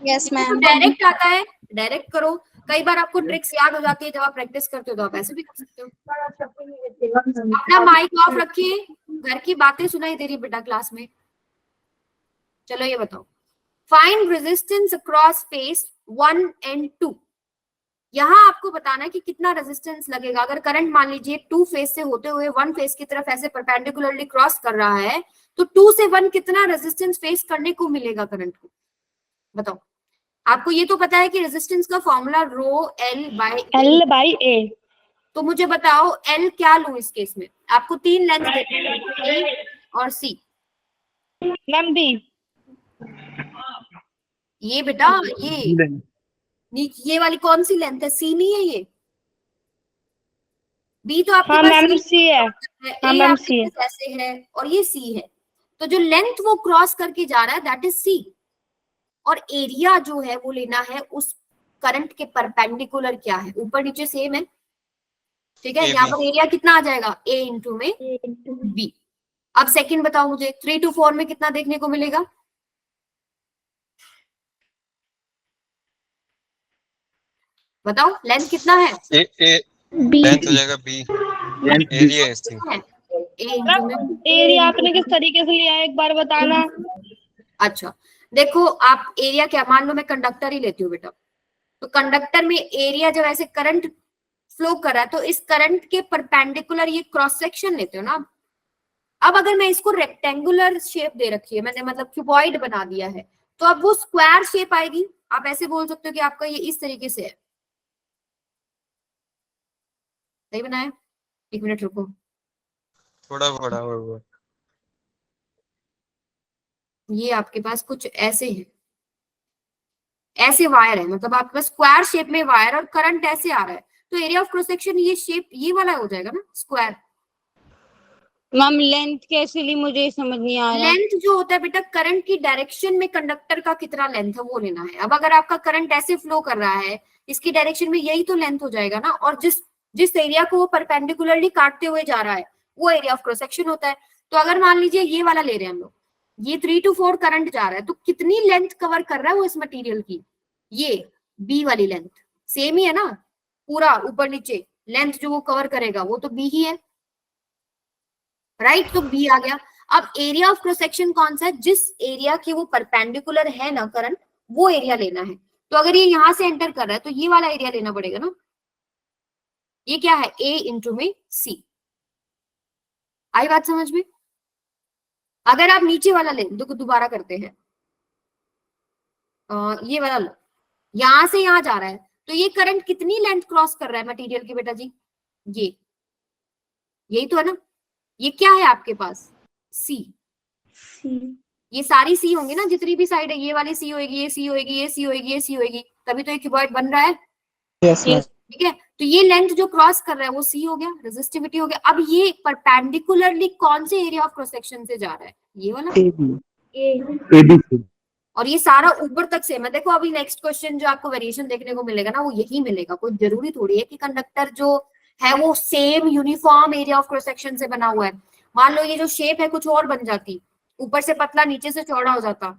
Yes ma'am. डायरेक्ट आता है, डायरेक्ट करो। कई बार आपको ट्रिक्स याद हो जाती है जब आप प्रैक्टिस करते हो, तो आप ऐसे भी कर सकते हो। अपना माइक ऑफ रखिए, घर की बातें सुनाई दे रही बेटा क्लास में। चलो ये बताओ, find resistance across face 1 and 2। यहाँ आपको बताना है कि कितना रेजिस्टेंस लगेगा। अगर करंट मान लीजिए 2 फेस से होते हुए 1 फेस की तरफ ऐसे परपेंडिकुलरली क्रॉस कर रहा है, तो 2 से 1 कितना रेजिस्टेंस फेस करने को मिलेगा करंट को, बताओ। आपको ये तो पता है कि रेजिस्टेंस का formula rho L by A। तो मुझे बताओ L क्या लूं इस केस में। आपको 3 लेंथ देते हैं, A और C। Ma'am B। ये बेटा ये वाली कौन सी लेंथ है, C नहीं है ये, B तो आपके हाँ पास मैम C है। हाँ A मैम आपके C है। पास ऐसे है और ये C है, तो जो लेंथ वो क्रॉस करके जा रहा है दैट इज C, और एरिया जो है वो लेना है उस करंट के परपेंडिकुलर क्या है, ऊपर नीचे सेम है। ठीक है, यहाँ पर एरिया कितना आ जाएगा A इंटू में B। अब सेकंड बताओ मुझे, 3 to 4 में कितना देखने को मिलेगा, बताओ लेंथ कितना है, लेंथ हो जाएगा B, एरिया है इसकी। A इंटू में एरिया आपने किस तरीके से लिया है एक बार बताना। अच्छा देखो, आप एरिया क्या, मान लो मैं कंडक्टर ही लेती हूँ बेटा, तो कंडक्टर में एरिया जब ऐसे करंट फ्लो कर रहा है तो इस करंट के परपेंडिकुलर ये क्रॉस सेक्शन लेते हो ना। अब अगर मैं इसको रेक्टेंगुलर शेप दे रखी है मैंने, मतलब क्यूबॉइड बना दिया है, तो अब वो स्क्वायर शेप आएगी। आप ऐसे बोल सकते हो कि आपका ये इस तरीके से है, सही बनाया, 1 मिनट रुको, थोड़ा बड़ा होगा। ये आपके पास कुछ ऐसे है, ऐसे वायर है, मतलब आपके पास स्क्वायर शेप में वायर और करंट ऐसे आ रहा है, तो एरिया ऑफ क्रॉस सेक्शन ये शेप ये वाला हो जाएगा ना स्क्वायर। मैम लेंथ कैसे ली मुझे समझ नहीं आ रहा। लेंथ जो होता है बेटा करंट की डायरेक्शन में कंडक्टर का कितना लेंथ है वो लेना है। अब अगर आपका करंट ऐसे फ्लो कर रहा है इसकी डायरेक्शन में, यही तो लेंथ हो जाएगा ना, और जिस एरिया को वो परपेंडिकुलरली काटते हुए जा रहा है वो एरिया ऑफ क्रॉस सेक्शन होता है। तो अगर मान लीजिए ये वाला ले रहे हैं हम लोग, ये 3 to 4 करंट जा रहा है, तो कितनी लेंथ कवर कर रहा है वो इस मटेरियल की, ये B वाली लेंथ सेम ही है ना, पूरा ऊपर नीचे लेंथ जो वो कवर करेगा वो तो B ही है, राइट। तो B आ गया। अब एरिया ऑफ क्रॉस सेक्शन कौन सा है, जिस एरिया के वो परपेंडिकुलर है ना करंट, वो एरिया लेना है। तो अगर ये यहां से एंटर कर रहा है तो ये वाला एरिया लेना पड़ेगा ना, ये क्या है A इंटू में C। आई बात समझ में। अगर आप नीचे वाला ले तो दोबारा करते हैं, ये वाला लो, यहां से यहां जा रहा है, तो ये करंट कितनी लेंथ क्रॉस कर रहा है मटेरियल की बेटा जी, ये यही तो है ना, ये क्या है आपके पास C, ये सारी C होंगी ना, जितनी भी साइड है, ये वाली C होगी, ये C होगी, ये C होगी, ये C होगी, तभी तो ये क्यूबॉइड बन रहा है। Yes ma'am. ठीक है, तो ये लेंथ जो क्रॉस कर रहा है वो C हो गया, रेजिस्टिविटी हो गया। अब ये परपेंडिकुलरली कौन से एरिया ऑफ क्रॉस सेक्शन से जा रहा है, ये वाला, ABC। और ये सारा ऊपर तक सेम है। देखो अभी नेक्स्ट क्वेश्चन जो आपको वेरिएशन देखने को मिलेगा ना वो यही मिलेगा, कोई जरूरी थोड़ी है कि कंडक्टर जो है वो same uniform area of cross section से बना हुआ है। मान लो ये जो शेप है कुछ और बन जाती, ऊपर से पतला नीचे से चौड़ा हो जाता,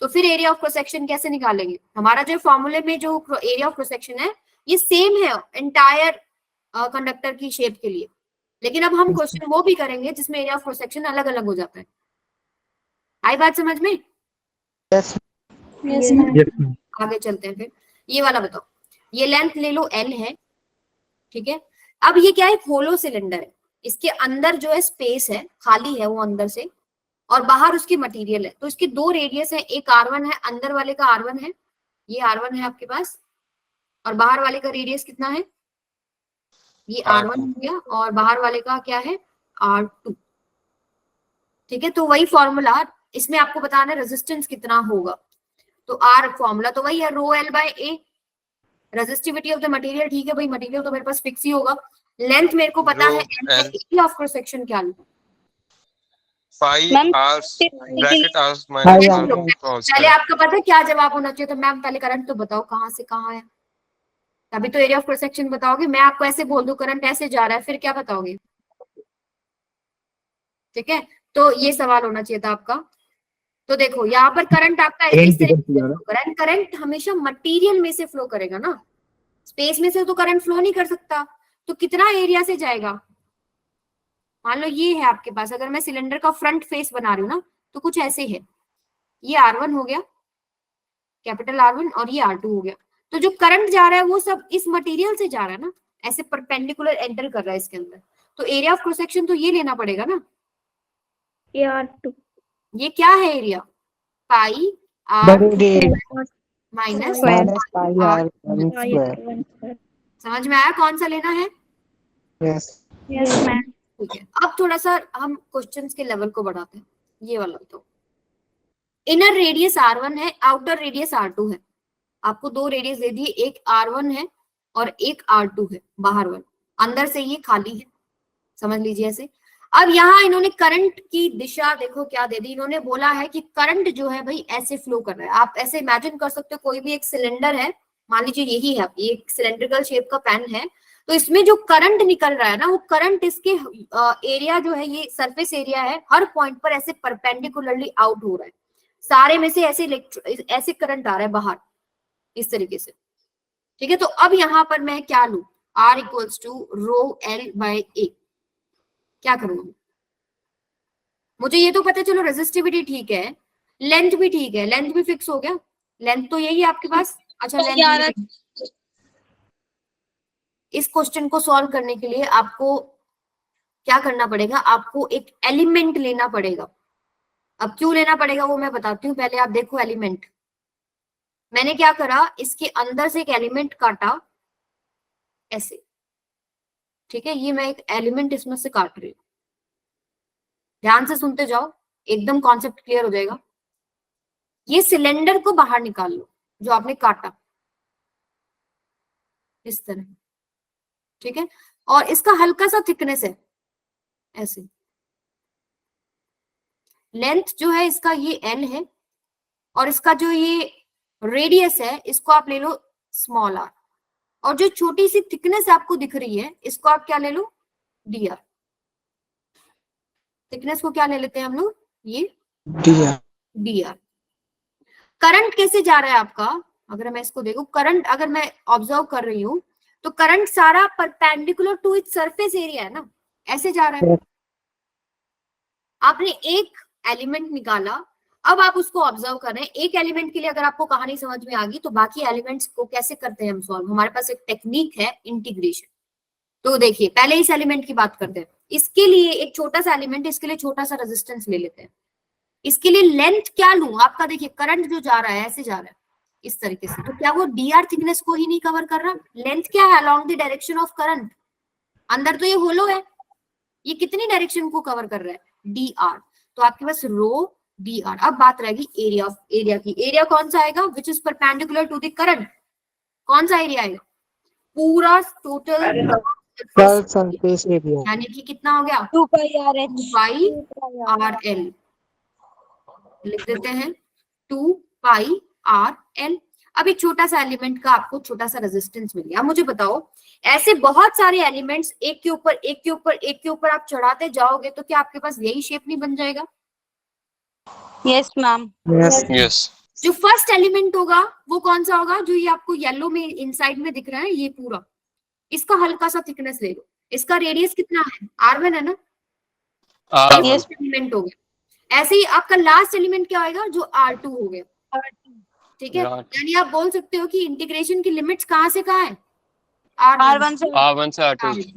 तो फिर एरिया ऑफ क्रॉस सेक्शन कैसे निकालेंगे। हमारा जो फॉर्मूले में जो एरिया ऑफ क्रॉस सेक्शन है ये सेम है एंटायर कंडक्टर की शेप के लिए, लेकिन अब हम क्वेश्चन वो भी करेंगे जिसमें एरिया ऑफ क्रॉस सेक्शन अलग अलग हो जाता है। आई बात समझ में? Yes yes ma'am. Yes, ma'am. आगे चलते हैं फिर। ये वाला बताओ, ये लेंथ ले लो L है, ठीक है। अब ये क्या है, होलो सिलेंडर है, इसके अंदर जो है स्पेस है, खाली है वो अंदर से, और बाहर उसकी मटेरियल है। तो इसकी दो रेडियस है, एक R1 है, अंदर वाले का R1 है, ये R1 है आपके पास, और बाहर वाले का रेडियस कितना है, ये R1 हो गया, और बाहर वाले का क्या है, R2, ठीक है। तो वही फॉर्मूला, इसमें आपको बताना है रेजिस्टेंस कितना होगा। तो R फॉर्मूला तो वही है, rho L by A, resistivity of the material, ठीक है भाई, मटेरियल तो मेरे पास फिक्स ही होगा। लेंथ मेरे को पता है, एरिया ऑफ क्रॉस सेक्शन क्या लूं, pi ma'am, R bracket R pi minus R R cross पहले आपको पता है क्या जवाब होना चाहिए था, मैम पहले करंट तो बताओ कहाँ से कहाँ है, तभी तो एरिया ऑफ क्रॉस सेक्शन बताओगे। मैं आपको ऐसे बोल दूं करंट ऐसे जा रहा है, फिर क्या बताओगे, ठीक है। तो ये सवाल होना चाहिए था आपका। तो देखो यहाँ पर करंट आपका इस तरीके से फ्लो करेगा, करंट हमेशा मटेरियल में से फ्लो करेगा ना, स्पेस में से तो करंट फ्लो नहीं कर सकता। तो कितना एरिया से जाएगा, मान लो ये है आपके पास, अगर मैं सिलेंडर का फ्रंट फेस बना रही हूँ ना, तो कुछ ऐसे है, ये R1 हो गया, कैपिटल R1, और ये R2 हो गया। तो जो करंट जा रहा है वो सब इस मटेरियल से जा रहा है ना, ऐसे परपेंडिकुलर एंटर कर रहा है इसके अंदर। तो एरिया ऑफ क्रॉस सेक्शन तो ये लेना पड़ेगा ना, ये R2 ये क्या है area, pi R minus pi r square. समझ में आया कौन सा लेना है? Yes yes ma'am. ठीक है, अब थोड़ा सा हम क्वेश्चंस के लेवल को बढ़ाते हैं। ये वाला तो इनर रेडियस R1 है, आउटर रेडियस R2 है। आपको दो रेडियस दे दी, एक R1 है और एक R2 है, बाहर वाला, अंदर से ये खाली है, समझ लीजिए ऐसे। अब यहाँ इन्होंने करंट की दिशा देखो क्या दे दी, इन्होंने बोला है कि करंट जो है भाई ऐसे फ्लो कर रहा है। आप ऐसे इमेजिन कर सकते हो, कोई भी एक सिलेंडर है, मान लीजिए यही है, ये एक सिलेंड्रिकल शेप का पैन है, तो इसमें जो करंट निकल रहा है ना, वो करंट इसके एरिया जो है, ये सरफेस एरिया है, हर पॉइंट पर ऐसे परपेंडिकुलरली आउट हो रहा है, सारे में से ऐसे करंट आ रहा है बाहर, इस तरीके से, ठीक है। तो अब यहाँ पर मैं क्या लूं, R equals to rho L by A, क्या करूंगा, मुझे ये तो पता चलो रेजिस्टिविटी ठीक है, लेंथ भी ठीक है, लेंथ भी फिक्स हो गया, लेंथ तो यही है आपके पास। अच्छा, लेंथ, इस क्वेश्चन को सॉल्व करने के लिए आपको क्या करना पड़ेगा, आपको एक एलिमेंट लेना पड़ेगा। अब क्यों लेना पड़ेगा वो मैं बताती हूँ, पहले आप देखो एलिमेंट। मैंने क्या करा, इसके अंदर से एक एलिमेंट काटा ऐसे, ठीक है, ये मैं एक एलिमेंट इसमें से काट रही हूँ, ध्यान से सुनते जाओ, एकदम कॉन्सेप्ट क्लियर हो जाएगा। ये सिलेंडर को बाहर निकाल लो जो आपने काटा, इस तरह, ठीक है, और इसका हल्का सा थिकनेस है ऐसे, लेंथ जो है इसका ये L है, और इसका जो ये रेडियस है इसको आप ले लो स्मॉल r, और जो छोटी सी थिकनेस आपको दिख रही है इसको आप क्या ले लो, dr। थिकनेस को क्या ले लेते हैं हम लोग, ये dr। करंट कैसे जा रहा है आपका, अगर मैं इसको देखूं, करंट अगर मैं ऑब्जर्व कर रही हूं तो करंट सारा perpendicular to its surface area है ना, ऐसे जा रहा है। आपने एक एलिमेंट निकाला, अब आप उसको ऑब्जर्व कर रहे हैं। एक एलिमेंट के लिए अगर आपको कहानी समझ में आ गई तो बाकी एलिमेंट्स को कैसे करते हैं हम सॉल्व, हमारे पास एक टेक्निक है इंटीग्रेशन। तो देखिए पहले इस एलिमेंट की बात करते हैं, इसके लिए एक छोटा सा एलिमेंट, इसके लिए छोटा सा रेजिस्टेंस ले लेते हैं। इसके लिए लेंथ क्या लूं, आपका देखिए करंट जो जा रहा है ऐसे जा रहा है इस तरीके से, तो क्या वो dr थिकनेस को ही नहीं कवर कर रहा, लेंथ क्या है, along the direction of current, अंदर तो ये होलो है, ये कितनी डायरेक्शन को कवर कर रहा है, dr। तो आपके पास रो dr। अब बात रहेगी एरिया की, एरिया कौन सा आएगा, which is perpendicular to the current, कौन सा एरिया आएगा, पूरा टोटल सरफेस एरिया, यानी कि कितना हो गया, 2 पाई RH, पाई RL, लिख देते हैं 2 पाई RL। अब एक छोटा सा एलिमेंट का आपको छोटा सा रेजिस्टेंस मिल गया। मुझे बताओ, ऐसे बहुत सारे एलिमेंट्स एक के ऊपर एक के ऊपर एक के ऊपर आप चढ़ाते जाओगे तो क्या आपके पास यही शेप नहीं बन जाएगा? Yes ma'am. यस जो फर्स्ट एलिमेंट होगा वो कौन सा होगा, जो ये आपको येलो में इनसाइड में दिख रहा है, ये पूरा, इसका हल्का सा थिकनेस ले लो। इसका रेडियस कितना है, R1 है ना, R1 एलिमेंट हो गया। ऐसे ही आपका लास्ट एलिमेंट क्या होगा, जो R2 हो गया। ठीक है, Right. यानी आप बोल सकते हो कि इंटीग्रेशन की लिमिट्स कहाँ से कहाँ है, R1 से R1 से R2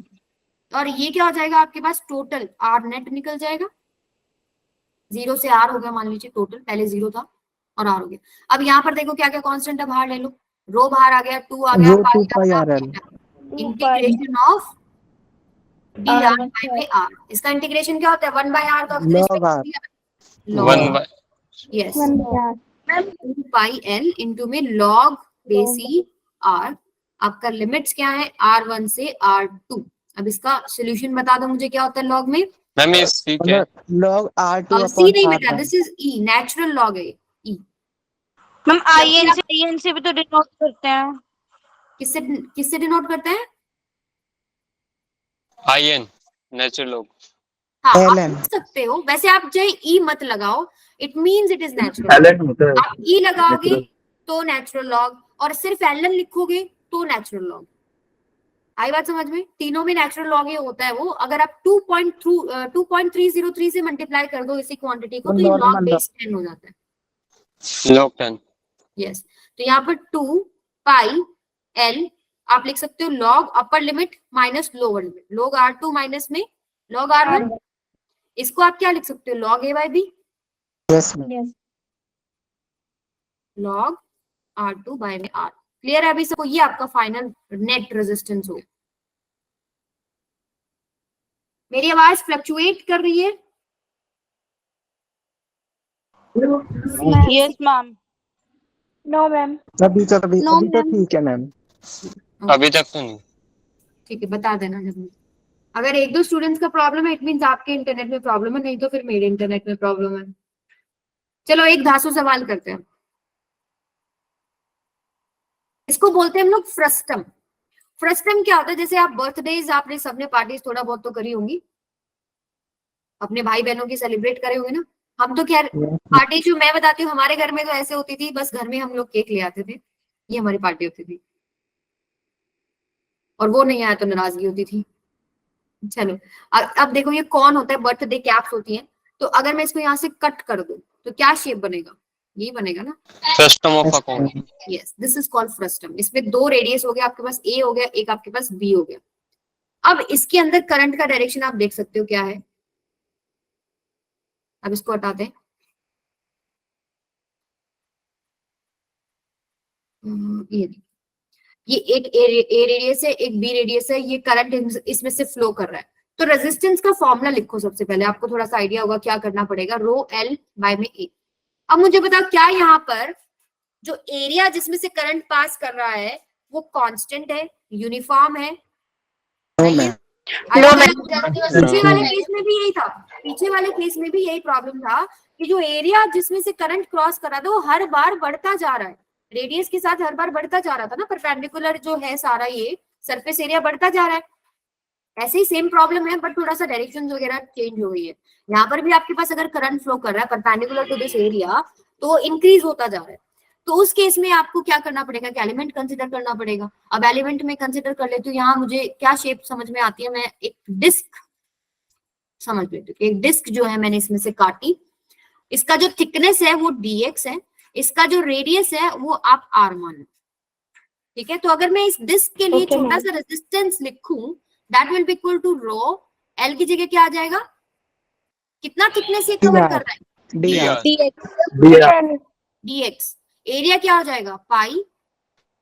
और ये क्या हो जाएगा आपके पास, टोटल R नेट निकल जाएगा, 0 से R हो गया मान लीजिए, टोटल पहले 0 था और R हो गया। अब यहाँ पर देखो क्या क्या कांस्टेंट है, बाहर ले लो, रो बाहर आ गया, 2 आ गया, रो 2 पाई RL integration of dr by r। इसका इंटीग्रेशन क्या होता है, 1 by r का log R 1 by yes 2 pi l into में log बेसी r। आपका लिमिट्स क्या है, R1 से R2। अब इसका सोल्यूशन बता दो मुझे, क्या होता है लॉग में, मैम ये C क्या है? log R2 सी नहीं upon बेटा, R1 this is E, natural log है ई। मैम IN से भी तो डिनोट करते हैं। किससे किससे डिनोट करते हैं, IN नेचुरल लॉग। हाँ आप LN लिख सकते हो, वैसे आप चाहे ई मत लगाओ, it means it is natural. LN होता है आप ई लगाओगे तो नेचुरल लॉग, और सिर्फ एलएन लिखोगे तो नेचुरल लॉग। आई बात समझ में, तीनों में नेचुरल लॉग ही होता है वो। अगर आप 2.303 से मल्टीप्लाई कर दो इसी क्वांटिटी को, तो ये लॉग बेस 10 हो जाता है। लॉग 10 यस, तो यहाँ पर 2 पाई एल आप लिख सकते हो log upper limit minus lower limit, log R2 minus में लॉग R1। इसको आप क्या लिख सकते हो, log A by b, yes log R2 by में R। क्लियर है अभी सबको, ये आपका फाइनल नेट रेजिस्टेंस हो। मेरी आवाज फ्लक्चुएट कर रही है, यस मैम। No ma'am. अभी तो ठीक है मैम। अभी तक तो नहीं। ठीक है बता देना जब भी। अगर एक दो स्टूडेंट्स का प्रॉब्लम है, इट मींस आपके इंटरनेट में प्रॉब्लम है, नहीं तो फिर मेरे इंटरनेट में प्रॉब्लम है। चलो एक धांसू सवाल करते हैं, इसको बोलते हैं हम लोग फ्रस्टम। फ्रस्टम क्या होता है, जैसे आप बर्थडेज आपने सबने पार्टीज थोड़ा बहुत तो करी होंगी, अपने भाई बहनों की सेलिब्रेट करे होंगे ना। हम तो क्या पार्टी, जो मैं बताती हूँ हमारे घर में तो ऐसे होती थी, बस घर में हम लोग केक ले आते थे, ये हमारी पार्टी होती थी, और वो नहीं आया तो नाराजगी होती थी। चलो अब देखो ये कौन होता है, बर्थडे कैप्स होती हैं। तो अगर मैं इसको यहाँ से कट कर दूं तो क्या शेप बनेगा, ये बनेगा ना, frustum of a cone. Yes this is called frustum. इसमें 2 रेडियस हो गया आपके पास, ए हो गया, एक आपके पास बी हो गया। अब इसके अंदर करंट का डायरेक्शन आप देख सकते हो क्या है। अब इसको हटाते हैं, ये एक ए रेडियस है, एक बी रेडियस है, ये करंट इसमें से फ्लो कर रहा है। तो रेजिस्टेंस का फॉर्मूला लिखो सबसे पहले, आपको थोड़ा सा आइडिया होगा क्या करना पड़ेगा, रो एल बाय में ए। अब मुझे बताओ क्या यहाँ पर जो एरिया जिसमें से करंट पास कर रहा है वो कांस्टेंट है, यूनिफॉर्म है? पीछे वाले केस में भी यही था, पीछे वाले केस में भी यही प्रॉब्लम था कि जो एरिया जिसमें से करंट क्रॉस कर रहा था वो हर बार बढ़ता जा रहा है, रेडियस के साथ हर बार बढ़ता जा रहा था ना, परपेंडिकुलर जो है सारा ये सरफेस एरिया बढ़ता जा रहा है। ऐसे ही सेम प्रॉब्लम है, बट थोड़ा सा डायरेक्शन वगैरह चेंज हो गई है। यहाँ पर भी आपके पास अगर करंट फ्लो कर रहा है परपेंडिकुलर टू दिस एरिया तो इंक्रीज होता जा रहा है। तो उस केस में आपको क्या करना पड़ेगा, कि एलिमेंट कंसिडर करना पड़ेगा। अब एलिमेंट में कंसिडर कर लेती हूँ, यहाँ मुझे क्या शेप समझ में आती है, मैं एक डिस्क समझ लेती हूँ। एक डिस्क जो है मैंने इसमें से काटी, इसका जो थिकनेस है वो dx है, इसका जो रेडियस है वो आप r मान लो, ठीक है। तो अगर मैं इस डिस्क के लिए छोटा सा रेजिस्टेंस लिखूं, that will be equal to rho L की जगह क्या आ जाएगा, कितना थिकनेस ये कवर कर रहा है, dx। एरिया क्या हो जाएगा, पाई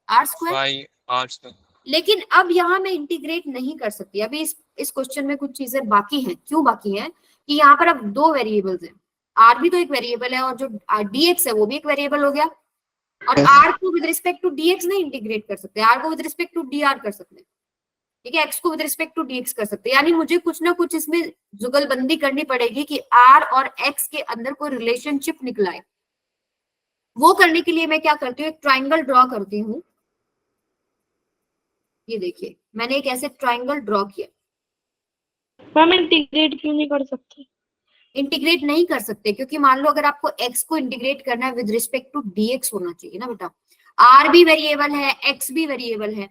r स्क्वायर। लेकिन अब यहाँ मैं इंटीग्रेट नहीं कर सकती, अभी इस क्वेश्चन में कुछ चीजें बाकी हैं। क्यों बाकी हैं, कि यहाँ पर अब 2 वेरिएबल्स हैं, r भी तो एक वेरिएबल है और जो dx है वो भी एक वेरिएबल हो गया, और r को विद रिस्पेक्ट टू dx नहीं इंटीग्रेट कर सकते, r को विद रिस्पेक्ट टू dr कर सकते हैं, ठीक है, x को विद रिस्पेक्ट टू dx कर सकते हैं। यानी मुझे कुछ ना कुछ इसमें जुगलबंदी करनी पड़ेगी कि r और x के अंदर कोई रिलेशनशिप निकलाए। वो करने के लिए मैं क्या करती हूँ, एक ट्राइंगल ड्रॉ करती हूँ। ये देखिए मैंने एक ऐसे ट्राइंगल ड्रॉ किया। मैम इंटीग्रेट क्यों नहीं कर सकते? इंटीग्रेट नहीं कर सकते, क्योंकि मान लो अगर आपको x को इंटीग्रेट करना है विद रिस्पेक्ट टू dx होना चाहिए ना बेटा, r भी वेरिएबल है, x भी वेरिएबल है,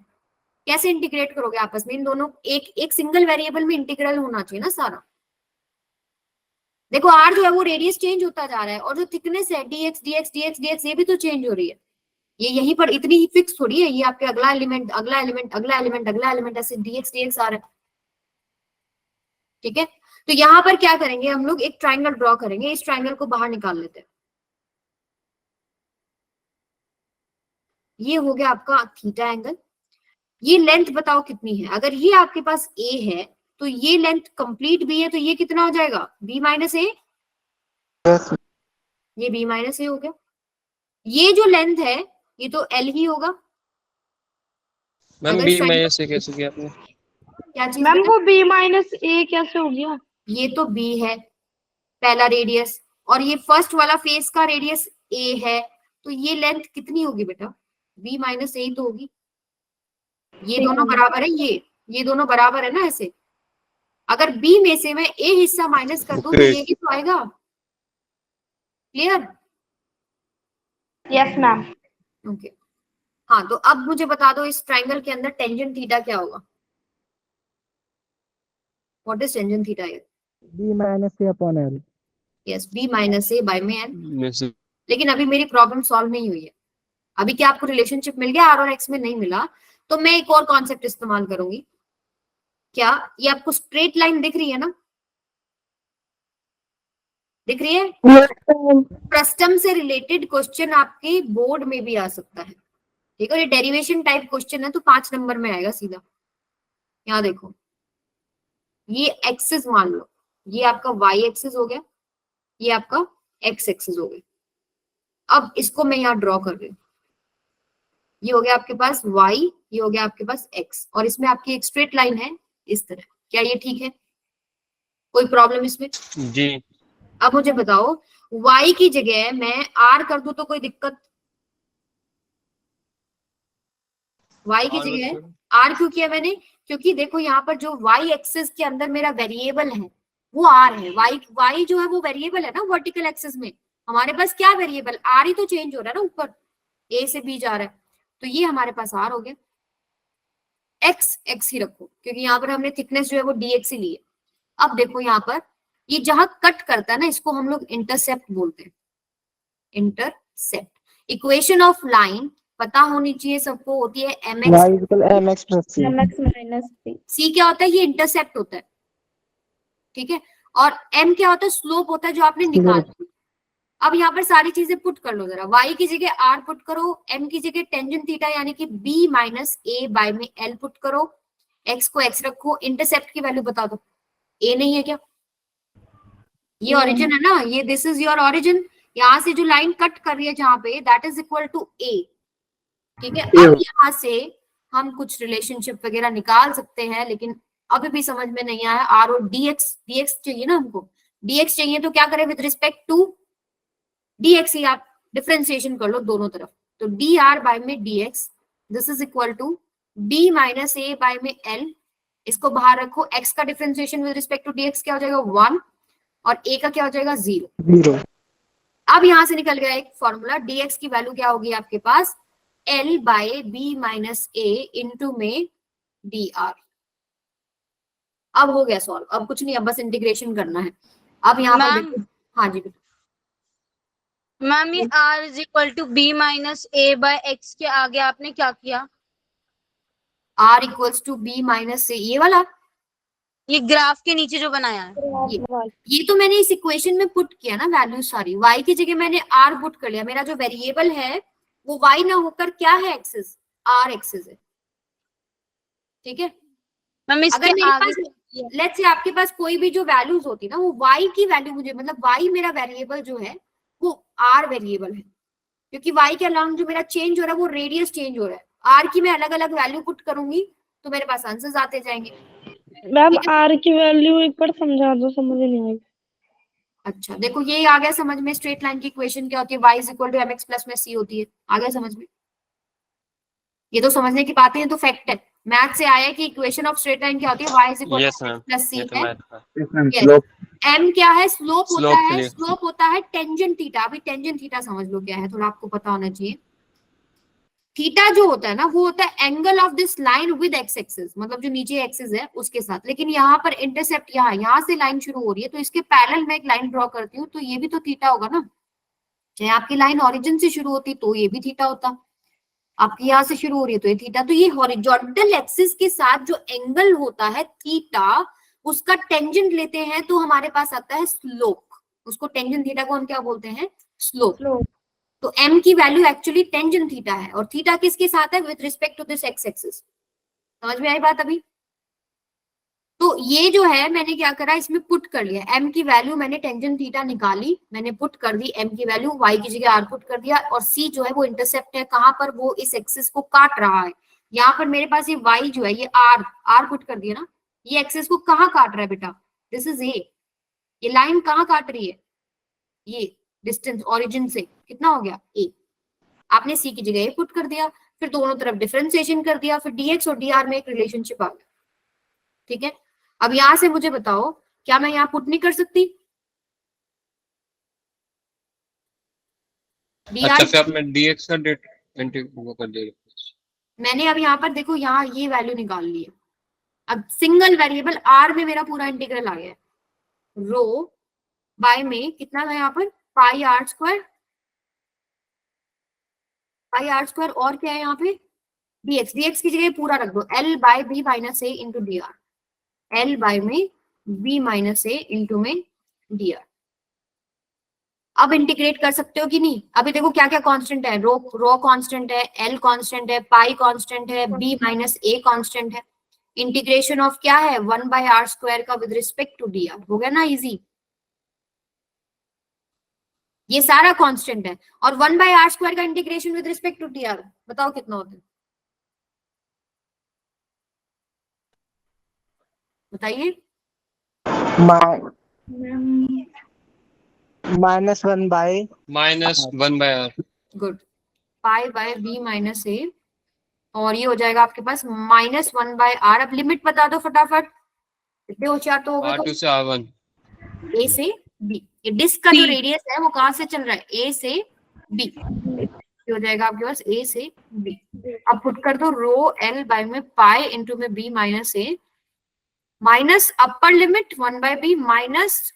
कैसे इंटीग्रेट करोगे आपस में? इन दोनों एक सिंगल वेरिएबल में इंटीग्रल होना चाहिए ना सारा। देखो r जो है वो रेडियस चेंज होता जा रहा है, और जो थिकनेस है dx dx dx dx ये भी तो चेंज हो रही है, ये यहीं पर इतनी ही फिक्स थोड़ी है, ये आपके अगला एलिमेंट अगला एलिमेंट अगला एलिमेंट अगला एलिमेंट ऐसे dx dx आ रहा है। ठीक है, तो यहाँ पर क्या करेंगे हम लोग, एक ट्राइंगल ड्रॉ करेंगे, इस ट्राइंगल को बाहर निकाल लेते हैं। ये हो गया आपका थीटा एंगल। ये लेंथ बताओ कितनी है, अगर ये आपके पास a है तो ये लेंथ कंप्लीट b है, तो ये कितना हो जाएगा b माइनस a, ये b माइनस a हो गया। ये जो लेंथ है ये तो l ही होगा। मैम अगर बी triangle- माइनस से कैसे किया आपने? क्या चीज मैम है? वो b माइनस a कैसे हो गया? ये तो b है पहला रेडियस, और ये फर्स्ट वाला फेस का रेडियस a है, तो ये लेंथ कितनी होगी बेटा? b माइनस a तो होगी। ये दोनों बराबर है, ये दोनों बराबर है ना ऐसे। अगर b में से मैं a हिस्सा माइनस कर दूं तो Okay. ये भी तो आएगा। क्लियर? Yes ma'am. ओके हाँ, तो अब मुझे बता दो इस ट्राइंगल के अंदर टेंजेंट थीटा क्या होगा? What is tangent theta here? B minus A upon L. Yes, b minus a by में n। Yes. लेकिन अभी मेरी प्रॉब्लम सॉल्व नहीं हुई है। अभी क्या आपको रिलेशनशिप मिल गया, r और x में नहीं मिला, तो मैं एक और कॉन्सेप्ट इस्तेमाल करूंगी। क्या ये आपको स्ट्रेट लाइन दिख रही है ना? दिख रही है? फ्रस्टम से रिलेटेड क्वेश्चन आपके बोर्ड में भी आ सकता है। ठीक है, ये डेरिवेशन टाइप क्वेश्चन है तो 5 नंबर में आएगा सीधा। यहाँ देखो, ये एक्सिस मान लो, ये आपका y एक्सिस हो गया, ये आपका x एक्सिस हो गया। अब इसको मैं यहाँ ड्रॉ कर रही हूँ, ये हो गया आपके पास y, ये हो गया आपके पास x, और इसमें आपकी एक स्ट्रेट लाइन है इस तरह। क्या ये ठीक है? कोई प्रॉब्लम इसमें? जी। अब मुझे बताओ, y की जगह मैं r कर दूं तो कोई दिक्कत? y की जगह r क्यों किया मैंने? क्योंकि देखो यहाँ पर जो y एक्सिस के अंदर मेरा वेरिएबल है वो r है। y जो है वो वेरिएबल है ना वर्टिकल एक्सिस में। हमारे पास क्या वेरिएबल? r ही तो चेंज हो रहा है ना, ऊपर a से b जा रहा है, तो ये हमारे पास r हो गया। x ही रखो, क्योंकि यहाँ पर हमने थिकनेस जो है वो dx ही ली है। अब देखो यहाँ पर ये जहां कट करता है ना, इसको हम लोग इंटरसेप्ट बोलते हैं। इंटरसेप्ट इक्वेशन ऑफ लाइन पता होनी चाहिए सबको, होती है Y mx। equal mx plus C. mx minus b। c क्या होता है? ये इंटरसेप्ट होता है। ठीक है, और m क्या होता है? स्लोप होता है जो आपने निकाला। अब यहाँ पर सारी चीजें पुट कर लो जरा। y की जगह r पुट करो, m की जगह टेंजेंट थीटा यानी कि b माइनस a बाय में l पुट करो, x को x रखो, इंटरसेप्ट की वैल्यू बता दो। a नहीं है क्या? ये ओरिजिन है ना, ये दिस इज योर ओरिजिन। यहाँ से जो लाइन कट कर रही है जहां पे, that is equal to a। ठीक है, अब यहाँ से हम कुछ रिलेशनशिप वगैरह निकाल सकते हैं, लेकिन अभी भी समझ में नहीं आया। r और dx चाहिए ना हमको, dx चाहिए तो क्या करें? विद रिस्पेक्ट टू dx ही आप डिफरेंशिएशन कर लो दोनों तरफ, तो dr बाय में dx this is equal to b minus a by में l। इसको बाहर रखो, x का differentiation with respect to dx क्या हो जाएगा? 1, और a का क्या हो जाएगा? 0। 0. अब यहां से निकल गया एक फॉर्मूला, dx की वैल्यू क्या होगी आपके पास? l by b minus a into में dr। अब हो गया सॉल्व, अब कुछ नहीं, अब बस इंटीग्रेशन करना है। अब यहाँ पर मैम, देखो, हाँ जी बेटा, मैम ये r is equal to b minus a by x के आगे आपने क्या किया? r equals to b minus a, ये वाला, ये ग्राफ के नीचे जो बनाया है। ये तो मैंने इस इक्वेशन में पुट किया ना वैल्यू सारी। y की जगह मैंने r पुट कर लिया, मेरा जो वेरिएबल है वो y ना होकर क्या है? एक्सिस, r एक्सिस है। ठीक है, मैम अगर इसके मेरे आगे पास लेट्स से आपके पास कोई भी जो वैल्यूज होती ना, वो y की वैल्यू मुझे, मतलब y मेरा वेरिएबल जो है वो r वेरिएबल है, क्योंकि y के अलावा जो मेरा चेंज हो रहा है वो रेडियस चेंज हो रहा है। r की मैं अलग अलग वैल्यू पुट करूंगी तो मेरे पास आंसर्स आते जाएंगे। मैम r की वैल्यू एक बार समझा दो, समझ नहीं आई। अच्छा देखो, ये आ गया समझ में। स्ट्रेट लाइन की इक्वेशन क्या होती है? y is equal to mx plus में c होती है। आ गया समझ में? ये तो समझने की बातें हैं, तो फैक्ट है। मैथ से आया कि इक्वेशन ऑफ स्ट्रेट लाइन क्या होती है? y is equal Yes, to ma'am. Plus c ये तो है। मैथ था। Yes, ma'am. Yes. Slope. M क्या है, स्लोप होता Slope है, के लिए। स्लोप होता है टेंजेंट थीटा। अभी टेंजेंट थीटा समझ लो क्या है, थोड़ा आपको पता होना चाहिए। थीटा जो होता है ना वो होता है angle of this line with x axis, मतलब जो नीचे एक्सिस है उसके साथ। लेकिन यहाँ पर इंटरसेप्ट यहाँ से लाइन शुरू हो रही है, तो इसके पैरेलल में एक लाइन ड्रॉ करती हूँ, तो ये भी तो थीटा होगा ना। चाहे आपकी लाइन ओरिजिन से शुरू होती तो ये भी थीटा होता, आपकी यहाँ से शुरू हो रही है तो ये थीटा। तो ये हॉरिजॉन्टल एक्सिस के साथ जो एंगल होता है थीटा, उसका टेंजेंट लेते हैं तो हमारे पास आता है स्लोप। उसको टेंजेंट थीटा को हम क्या बोलते हैं, स्लोप। तो m की वैल्यू एक्चुअली टेंजेंट थीटा है, और थीटा किसके साथ है, with respect to this X axis. समझ में आई बात अभी? तो ये जो है मैंने क्या करा, इसमें पुट कर लिया, m की वैल्यू मैंने टेंजेंट थीटा निकाली, मैंने पुट कर दी m की वैल्यू, y की जगह r पुट कर दिया, और c जो है वो इंटरसेप्ट है, कहां पर, वो इस एक्सिस को काट रहा है। यहाँ पर मेरे पास ये y जो है ये r पुट कर दिया ना, ये एक्सिस को कहाँ काट रहा है बेटा, दिस इज a। ये लाइन कहाँ काट रही है, ये डिस्टेंस ओरिजिन से कितना हो गया, a। आपने c की जगह a पुट कर दिया, फिर दोनों तरफ डिफरेंशिएशन कर दिया, फिर dx और dr में एक रिलेशनशिप आ गया। ठीक है, अब यहां से मुझे बताओ, क्या मैं यहाँ पुट नहीं कर सकती? अच्छा, फिर आपने dx का डेट वो कर दिया। मैंने अब यहाँ पर देखो, यहाँ ये वैल्यू निकाल ली है। अब सिंगल वेरिएबल r में मेरा पूरा इंटीग्रल आ गया है, रो बाय में कितना था यहाँ पर, पाई आर स्क्वायर, और क्या है यहाँ पे, dx की जगह पूरा रख दो, l by B minus A into D R, l by में b माइनस ए इंटू में डी आर। अब इंटीग्रेट कर सकते हो कि नहीं? अभी देखो क्या क्या कांस्टेंट है, रो कांस्टेंट है, l कांस्टेंट है, पाई कांस्टेंट है, b माइनस ए कांस्टेंट है। इंटीग्रेशन ऑफ क्या है, 1 बाय आर स्क्वायर का with respect to D R, हो गया ना इजी। ये सारा कांस्टेंट है, और 1 बाय आर स्क्वायर का integration with respect to D R, बताओ कितना होता है, बताइए। -1 by -1/r। Good, pi by B minus A, और ये हो जाएगा आपके पास -1 बाय आर। अब लिमिट बता दो फटाफट, इतने होशियार तो हो गए r2 से r1। ए से बी, ये डिस्क का जो रेडियस है वो कहां से चल रहा है, ए से बी, हो जाएगा आपके पास ए से बी। अब पुट कर दो रो एल बाय में पाई इंटू में B minus A, minus upper limit 1 by B minus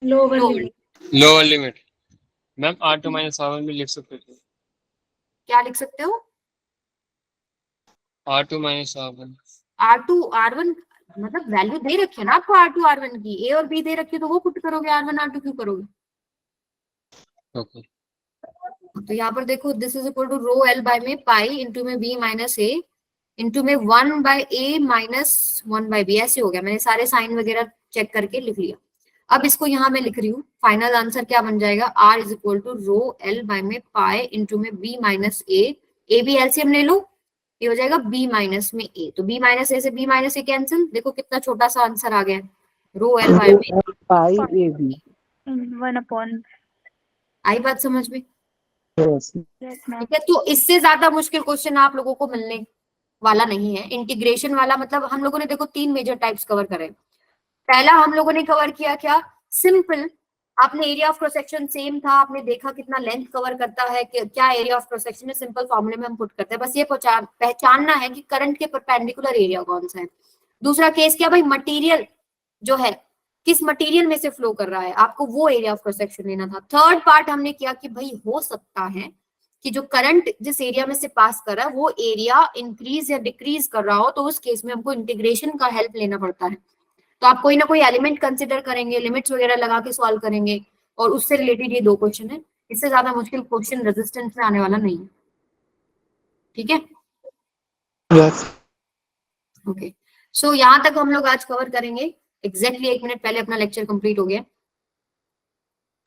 lower limit. Ma'am r2 - r1 भी लिख सकते थे। क्या लिख सकते हो, r2 - r1। R2 R1, मतलब वैल्यू दे रखी है ना आपको R2 R1 की, ए और बी दे रखी है तो वो पुट करोगे, R1 R2 क्यों करोगे? ओके, तो यहाँ पर देखो, this is equal to rho L by में पाई इंटू में बी माइनस ए इंटू में 1 by A minus 1 by B, ऐसे हो गया। मैंने सारे साइन वगैरह चेक करके लिख लिया। अब इसको यहाँ मैं लिख रही हूँ, फाइनल आंसर क्या बन जाएगा, R is equal to rho L by में पाई इंटू में B minus A B LCM ले लो, ये हो जाएगा b माइनस में a, तो b माइनस ए से b माइनस ए कैंसिल, देखो कितना छोटा सा आंसर आ गया, रो एल बाय में पाई ए बी। 1/, आई बात समझ में? यस ठीक है, तो इससे ज्यादा मुश्किल क्वेश्चन आप लोगों को मिलने वाला नहीं है। इंटीग्रेशन वाला मतलब हम लोगों ने देखो 3 मेजर टाइप्स कवर करे। पहला हम लोगों ने कवर किया क्या, सिंपल, आपने area of cross section same था, आपने देखा कितना लेंथ कवर करता है, क्या एरिया ऑफ क्रॉस सेक्शन है, सिंपल फॉर्मूले में हम पुट करते हैं, बस ये पहचानना है कि करंट के परपेंडिकुलर एरिया कौन सा है। दूसरा केस क्या भाई, मटेरियल जो है किस मटेरियल में से फ्लो कर रहा है, आपको वो एरिया ऑफ क्रॉस सेक्शन लेना था। थर्ड पार्ट हमने किया कि भाई हो सकता है कि जो करंट जिस एरिया में से पास कर रहा है वो एरिया इंक्रीज या डिक्रीज कर रहा हो, तो उस केस में हमको इंटीग्रेशन का हेल्प लेना पड़ता है। तो आप कोई ना कोई एलिमेंट कंसिडर करेंगे, लिमिट्स वगैरह लगा के सॉल्व करेंगे, और उससे रिलेटेड ये 2 क्वेश्चन है। इससे ज्यादा मुश्किल क्वेश्चन रेजिस्टेंस में आने वाला नहीं है। ठीक है, यस ओके। सो यहाँ तक हम लोग आज कवर करेंगे। एग्जैक्टली 1 मिनट पहले अपना लेक्चर कंप्लीट हो गया।